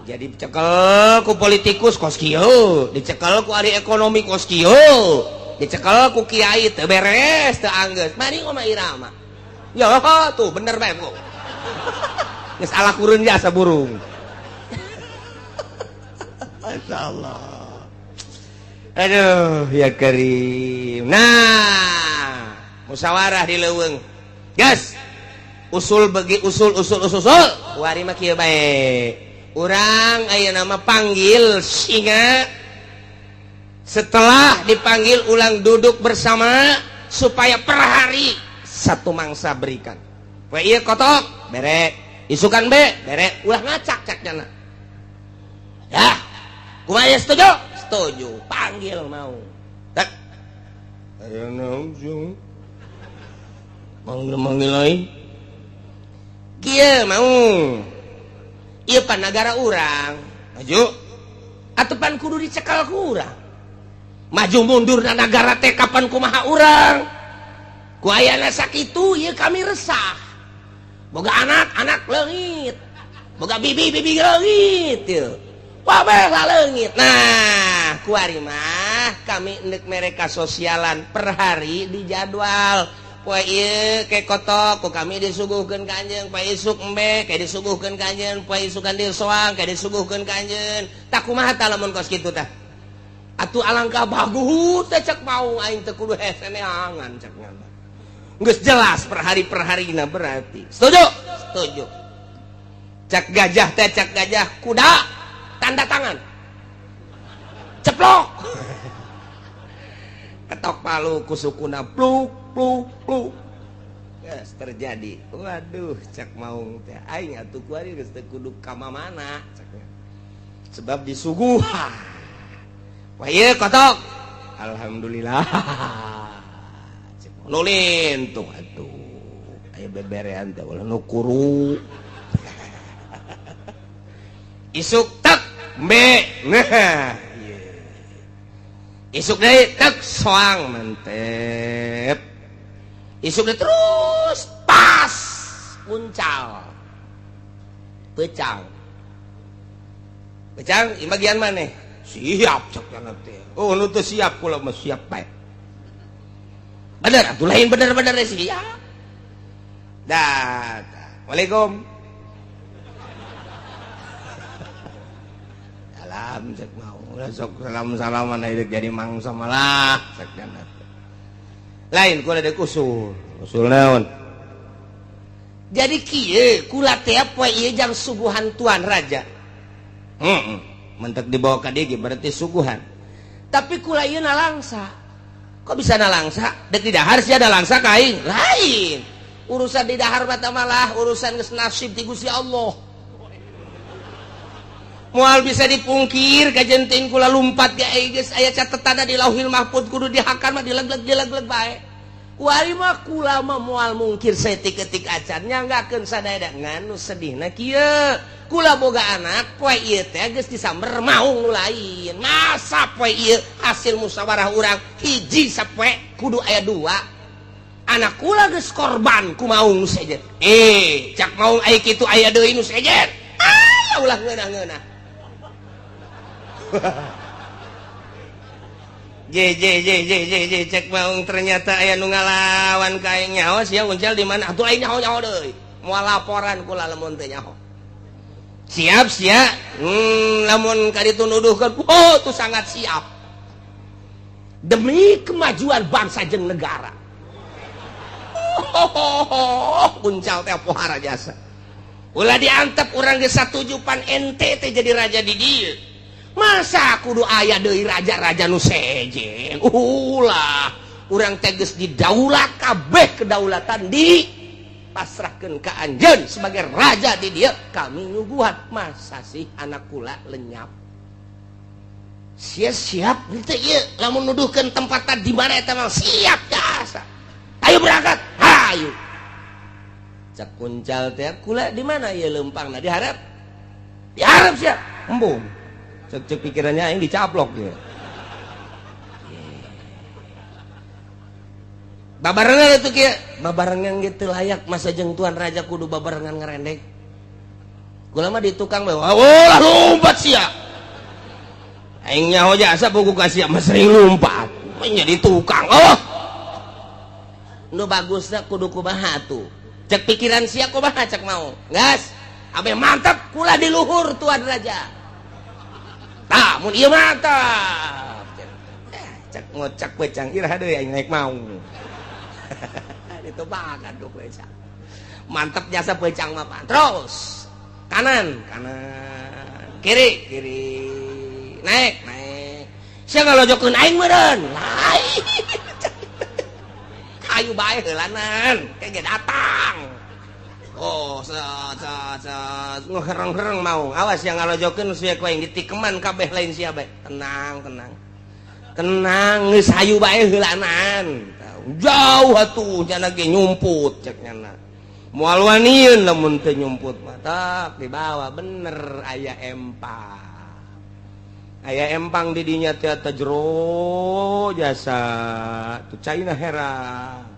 Jadi dicekel ku politikus kos kieu, dicekel ku ahli ekonomi kos kieu. Dicekel ku kiai teu beres teu anggeus mari Oma Irama ya tuh bener bae kok geus alakureun jasa burung. Masyaallah, aduh ya karim. Nah musyawarah di leuweung gas usul kuari mah kieu bae urang ayeuna mah panggil singa. Setelah dipanggil ulang duduk bersama supaya per hari satu mangsa berikan. Poe ieu kotok bere, isukan be bere, ulah ngacak caknya. Ya, kumaha setuju? Setuju. Panggil mau. Tak. Aya naon jeung? Manggil lain. Kieu mau. Ieu pan nagara urang. Maju. Atupan kudu dicekal ku urang. Maju mundur na negara teh kapan kumaha urang ku ayana sakitu ieu kami resah boga anak leungit boga bibi leungit teu kabeh leungit. Nah kuari mah kami endek mereka sosialan per hari di jadwal poe ieu ke kotok ku kami disuguhkeun kanjeun poe isuk embe ke disuguhkeun kanjeun poe isukan dieu soang ke disuguhkeun kanjeun tak kumaha tah lamun kos kitu tah. Atuh alangkah bagus teh cek mau aing teh kudu hese neangan ceknya. geus jelas per harina berarti setuju cak gajah kuda tanda tangan ceplok ketok palu kusukuna pluk yes, terjadi waduh cak maung teh aing atuh kuari geus teu kudu ka mana sebab disuguhan wah ieu kotok alhamdulillah nulin tuh atuh aya beberean teh ulah nu kuru isuk tek mbe nah isuk deui tek soang mantep isuk deui terus pas puncal pecang di bagian mana siap cek teh oh nu teu siap kula mah siap bae bener atuh lain bener-bener siap dah waalaikum salam cek mau sok salam-salaman hidup jadi mangsa malah cek kana lain kula deuk usul naon jadi kieu kula teh poe ieu jang suguhan tuan raja mentek dibawa ka dieu berarti suguhan tapi kula ieu nalangsa kok bisa nalangsa dek di dahar sia ada langsa ka aing lain urusan di dahar mata malah urusan geus nasib ti Gusti Allah moal bisa dipungkir kajenting kula lumpat ge geus aya catetana di Lauhil Mahfuz kudu dihakan mah dilegleg bae kuari mah kula mah moal mungkir saeutik-eutik acan nyanggakeun sadaya nganu sedihna kieu kula boga anak poe ieu teh geus disamber maung nu lain masa poe ieu hasil musyawarah urang hiji sapoe kudu aya dua anak kula geus korban ku maung nu sejen cak maung aya kitu aya deui nu sejen ulah ngeunah-ngeunah je cek maung ternyata aya nu ngalawan ka aing nyaho sia uncal di mana atuh aing nyaho deui moal laporan kula lamun teu nyaho siap sia lamun ka ditu nuduhkeun oh tuh sangat siap demi kemajuan bangsa jeung negara uncal teh pohara jasa ulah diantep urang geus satujupan ente teh jadi raja di dieu masa kudu aya deui raja-raja nu sejen ulah urang teh geus didaulat kabeh kedaulatan di pasrahkeun ka anjeun sebagai raja di dieu kami nyuguhan masa sih anak kula lenyap siap teh ieu lamun nuduhkeun tempatan di mana eta mah siap jasa ayo berangkat hayu cak kuncal teh kula di mana ieu leumpangna diharap sia embung cek pikirannya aing dicaplok ya babarengan itu kieu babarengan gitu layak masa jeung tuan raja kudu babarengan ngerendek kula mah di tukang bae lah lompat sia aing nyaho jasa buku ka sia mah sering lompat nya di tukang nu bagusna kudu kumaha tuh cek pikiran sia kumaha cek mau gas abe mantap kula di luhur tuan raja tah mun ieu mantap cek ngocak becang iraha deui aing naik mau itu bagan tuh becang mantap jasa becang mah terus kanan kiri naik sia ngalojokeun aing meureun lain ayu bae heulanan kege datang ngehereng-hereng mau awas yang ngalojokeun sia ku aing ditikeman kabeh lain sia bae tenang geus hayu bae heulanan jauh atuh cenah ge nyumput cek cenah moal wanieun lamun teu nyumput mah tak dibawa bener aya empang di dinya teh jero jasa tu caina herang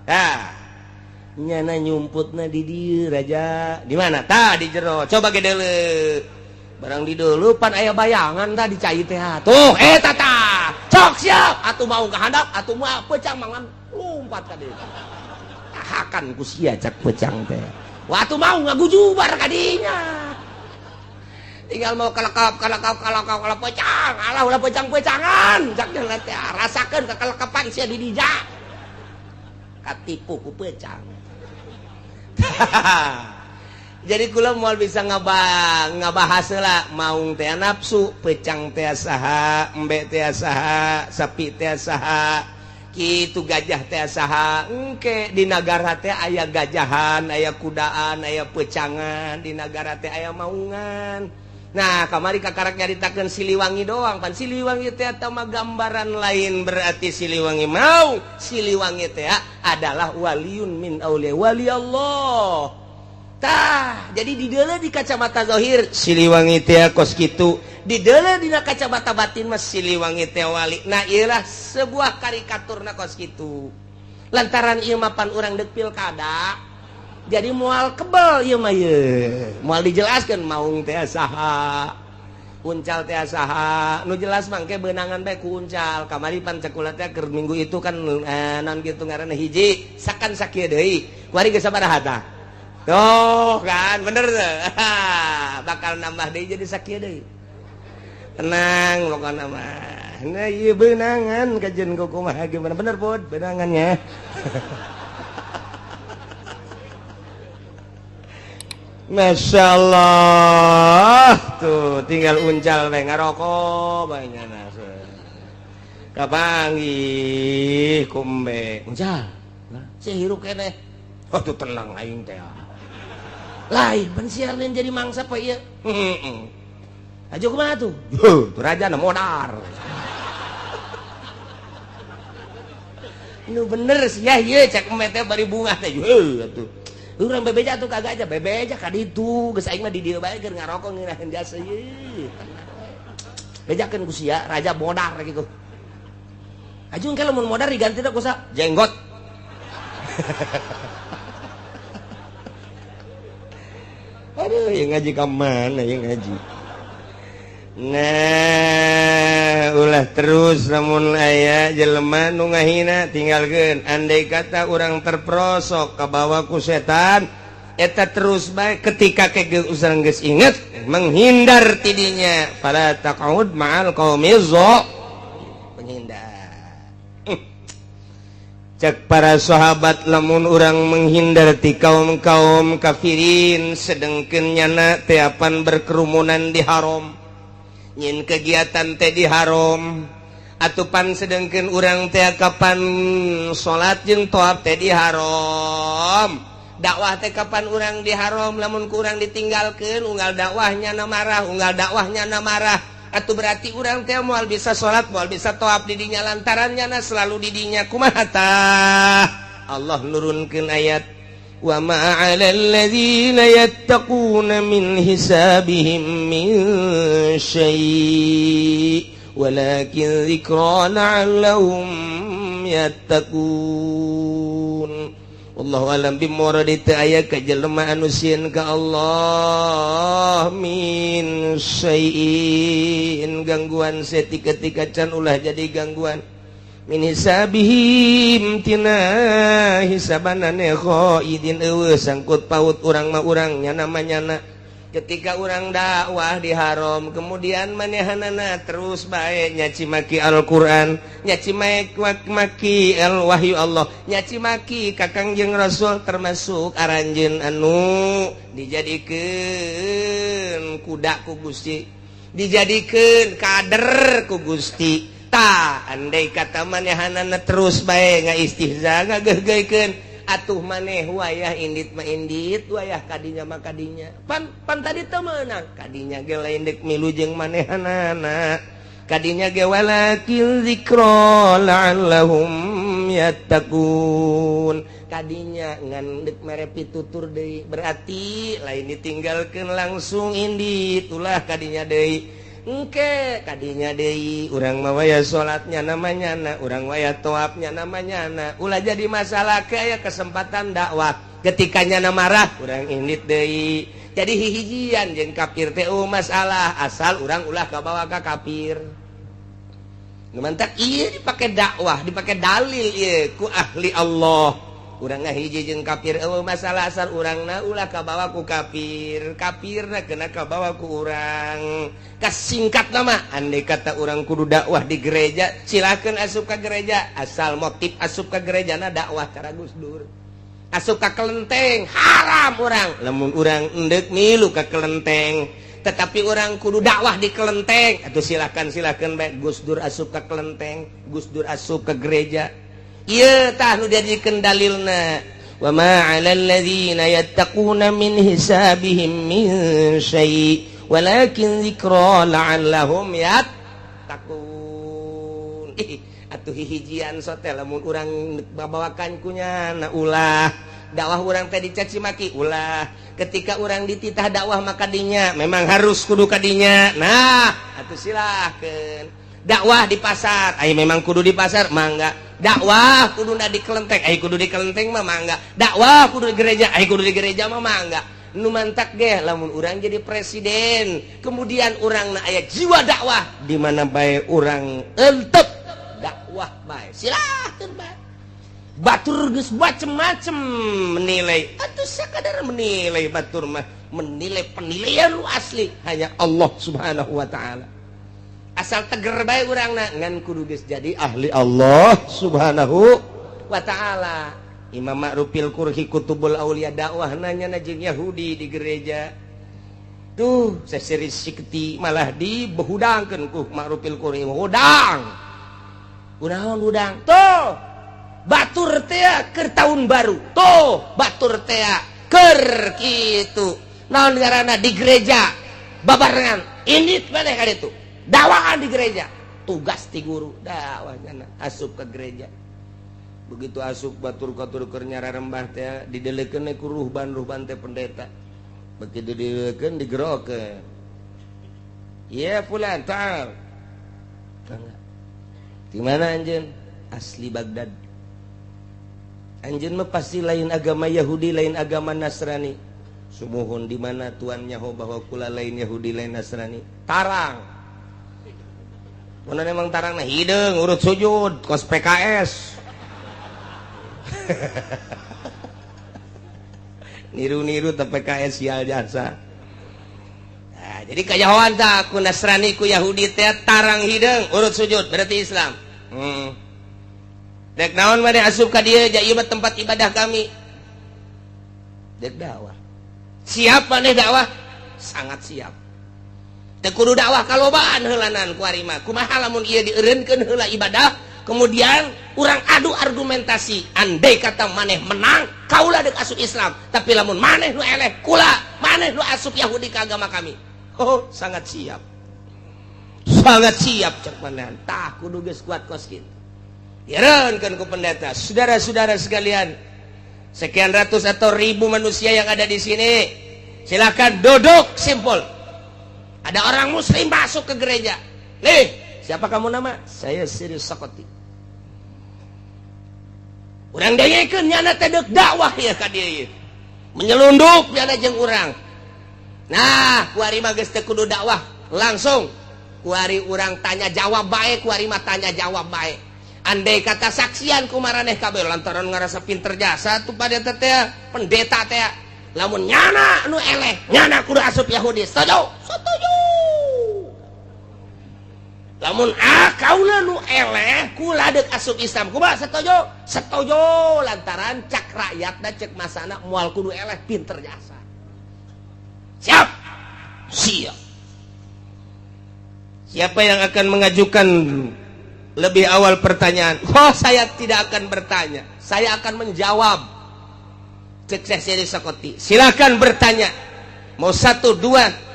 nyana nyumputna di dieu raja di mana tah di jero coba ge deuleu barang di deuleu pan aya bayangan tah di cai teh tuh eta tah cok siap atuh mau ka handap atuh moal pecang mangan lompat ka dieu tahakan ku sia cak pecang teh watu mau ngagujubar ka dinya tinggal mau kalakap pecang alah ulah pecang-pecangan cak teh rasakeun kekalekapan sia di dija katipu ku pecang. Jadi kula moal bisa ngabahas lah maung teh nafsu, pecang teh saha, embe teh saha, sapi teh saha, kitu gajah teh saha. Engke di nagara teh aya gajahan, aya kudaan, aya pecangan, di nagara teh aya maungan. Nah, kamari kakarak nyaritakeun Siliwangi doang, pan Siliwangi teh eta mah gambaran lain, berarti Siliwangi mau, Siliwangi teh adalah waliun min auliya wali Allah. Tah, jadi di dalam di kacamata zahir Siliwangi teh kos kitu, di dalam dina kacamata batin mas Siliwangi teh wali. Nah, ialah sebuah karikaturna kos kitu. Lantaran ieu mah pan urang deuk pilkada, jadi moal kebal ieu mah ye. Moal dijelaskeun maung teh saha, uncal teh saha. Nu jelas mangke beunangan bae ku uncal. Kamari pan cekula teh keur minggu itu kan naon kitu ngaranna hiji, sakan sakieu deui. Kuari geus sabaraha tah? Tuh kan bener tuh. Bakal nambah deh jadi sakieu deui. Tenang pokokna mah. Nah ieu beunangan kajen kumaha gimana bener Bud beunangannya. Masya Allah tuh tinggal uncal bae ngarokok bae nyana. Kapanggih kumbe uncal. Si hirup keneh. Oh tuh tenang aing teh. Lain pensiarnin jadi mangsa apa iya? Ajo kemana tuh? Tuh raja na modar. Nu bener sih ya iya cek emete bari bunga teh tuh. Urang bebeja tuh kagak aja bebeja ka ditu geus aing mah di dieu bae keur ngarokok ngirahin jasa ieu. Bejakeun ku sia raja modar gitu. Ajung kalau mun modar diganti teh ku sa jenggot. Aduh, yang ngaji ke mana yang ngaji? Nah, ulah terus namun aya jelema nu ngahina tinggalkeun. Andai kata orang terperosok ka bawah ku setan, eta terus bae ketika urang geus inget menghindar tidinya. Fala taqud ma'al qaumi menghindar. Cek para sahabat lamun urang menghindar ti kaum-kaum kafirin sedengkeun nyana teh apan berkerumunan di haram. Nyin kegiatan teh di haram. Atupan sedengkeun urang teh kapan salat jeung tawaf teh di haram. Dakwah teh kapan urang di haram lamun ku urang ditinggalkeun unggal dakwahnya na marah, unggal dakwahnya na marah. Atuh berarti urang teh moal bisa salat, moal bisa tawaf di dinya lantarannya na selalu di dinya kumaha tah? Allah nurunkeun ayat wa ma 'alal ladzina yattaquna min hisabihim min syai' walakin dzikra la'allahum yattaqun. Wallahu alam bimuradi teu aya ka jelema anu sieun ka Allah min syai'in gangguan setika-tika can ulah jadi gangguan min hisabihim tina hisabanane khaidin eueuh sangkut paut urang mah urang nya namanya ketika urang dakwah di haram kemudian manehanana terus bae nyaci maki Al-Qur'an nyaci maki al-wahyu Allah nyaci maki kakang jeung Rasul termasuk aranjeun anu dijadikeun kuda ku Gusti dijadikeun kader ku Gusti tah andai kata manehanana terus bae ngaistihza ngageugeuykeun atuh maneh wayah indit mah indit wayah kadinya mah kadinya pan tadi teu meunang kadinya ge lain deuk milu jeung manehanana kadinya ge walakin dzikra la'allahum yattaqun kadinya ngan deuk mere pitutur deui berarti lain ditinggalkeun langsung indit ulah kadinya deui engke kadinya deui urang mah waya salatnya namanya na urang waya tawafnya namanya na ulah jadi masalah ke aya kesempatan dakwah ketikanya na marah urang indit deui jadi hihijian jeung kafir teh masalah asal urang ulah kabawa ka kafir nu mantak ieu dipake dakwah dipake dalil ieu ku ahli Allah urang ngahiji jeung kafir masalah asal urangna ulah kabawa ku kafir kafirna kena kabawa ku urang kasingkat nama andai kata urang kudu dakwah di gereja silakan asup ka gereja asal motif asup ka gerejana dakwah cara Gus Dur asup ka kelenteng haram urang lamun urang endek milu ka kelenteng tetapi orang kudu dakwah di kelenteng atuh silakan bae Gus Dur asup ka kelenteng Gus Dur asup ka gereja ieu tah nu dijadikeun dalilna wa ma 'alal ladzina yattaquna min hisabihim min syai' walakin dzikra la'allahum yattaqun atuh hijian sote lamun urang babawakan kunya na ulah dakwah urang teh dicaci maki ulah ketika urang dititah dakwah maka dinya memang harus kudu kadinya nah atuh silakeun dakwah di pasar ai memang kudu di pasar mangga dakwah kudu di kelenteng ai kudu di kelenteng mah mangga dakwah kudu di gereja ai kudu di gereja mah mangga nu mantak ge lamun urang jadi presiden kemudian urang na aya jiwa dakwah di mana bae urang entep dakwah bae silakeun bae batur geus macem-macem menilai atuh sakadar menilai batur mah menilai penilaian lu asli hanya Allah Subhanahu wa taala asal teger bae urangna ngan kudu geus jadi ahli Allah Subhanahu wa taala Imam Ma'rufil Qurhi Kutubul Aulia dakwah nanya jeung Yahudi di gereja tuh seseri sikti malah dibehudangkeun ku Ma'rufil Qurhi hudang unaon hudang tuh batur teh keur tahun baru tuh batur teh keur kitu naon ngaranna di gereja babarengan ini maneh ka ditu dakwaan di gereja tugas ti guru dakwahna asup ke gereja begitu asup batur keur nyararembah teh didelekeun ku ruhban teh pendeta begitu didelekeun digerokeun ya fulan ta'al di mana anjeun asli Baghdad anjeun mah pasti lain agama Yahudi lain agama Nasrani sumuhun di mana Tuhan nyaho bahwa kula lain Yahudi lain Nasrani tarang mun memang tarangna hideung urut sujud kos PKS niru-niru teh PKS sial jasa nah, jadi kajahoan tah ku Nasrani ku Yahudi teh tarang hideung urut sujud berarti Islam dek naon maneh asup ka dieu ja ieu tempat ibadah kami dek dakwah siap maneh dakwah sangat siap teu kudu dakwah kalobaan heulanan ku ari mah kumaha lamun ieu dieureunkeun heula ibadah kemudian urang adu argumentasi andai kata maneh menang kaula dek asup Islam tapi lamun maneh nu eleh kula maneh nu asup Yahudi ka agama kami oh sangat siap cek maneh tah kudu geus kuat kos kitu dieureunkeun ku pendeta saudara-saudara sekalian sekian ratus atau ribu manusia yang ada di sini silakan duduk simpul ada orang muslim masuk ke gereja nih siapa kamu nama saya Siri Sakoti urang dengekeun nyana teh deuk dakwah ya ka dieu menyelundup nyana jeung urang nah kuari mah geus teu kudu dakwah langsung kuari urang tanya jawab bae kuari mah tanya jawab bae andai kata saksian kumaraneh kabeh lantaran ngarasa pinter jasa tuh pada teh pendeta teh lamun nyana nu eleh nyana kudu asup Yahudi setuju lamun kaula nu eleh kula deuk asup Islam kumaha setuju lantaran cak rakyatna cek masana moal kudu eleh pinter jasa siap siapa yang akan mengajukan lebih awal pertanyaan saya tidak akan bertanya saya akan menjawab cek Siri Sakoti silakan bertanya mau 1, 2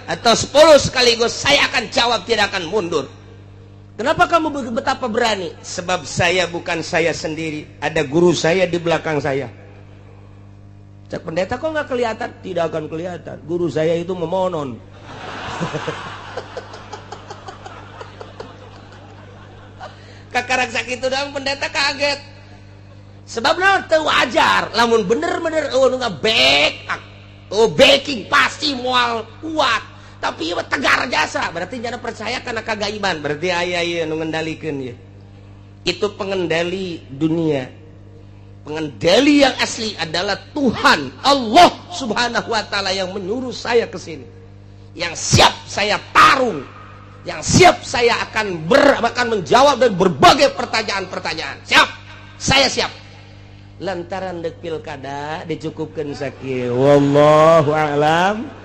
atau 10 sekaligus saya akan jawab tidak akan mundur kenapa kamu betapa berani sebab saya bukan saya sendiri ada guru saya di belakang saya cek pendeta kok nggak kelihatan tidak akan kelihatan guru saya itu memonon kakarang sakitu doang pendeta kaget sebab naon teu wajar lamun bener-bener nu backing pasti moal kuat tapi ieu tegar jasa berarti jangan percaya karena kagaiban berarti aya ieu nu ngendalikeun ieu itu pengendali dunia pengendali yang asli adalah Tuhan Allah Subhanahu wa Ta'ala yang menyuruh saya ke sini, yang siap saya tarung, yang siap saya akan menjawab dari berbagai pertanyaan-pertanyaan. Siap, saya siap. Lantaran dek pilkada dicukupkan sakit. Wallahu a'lam.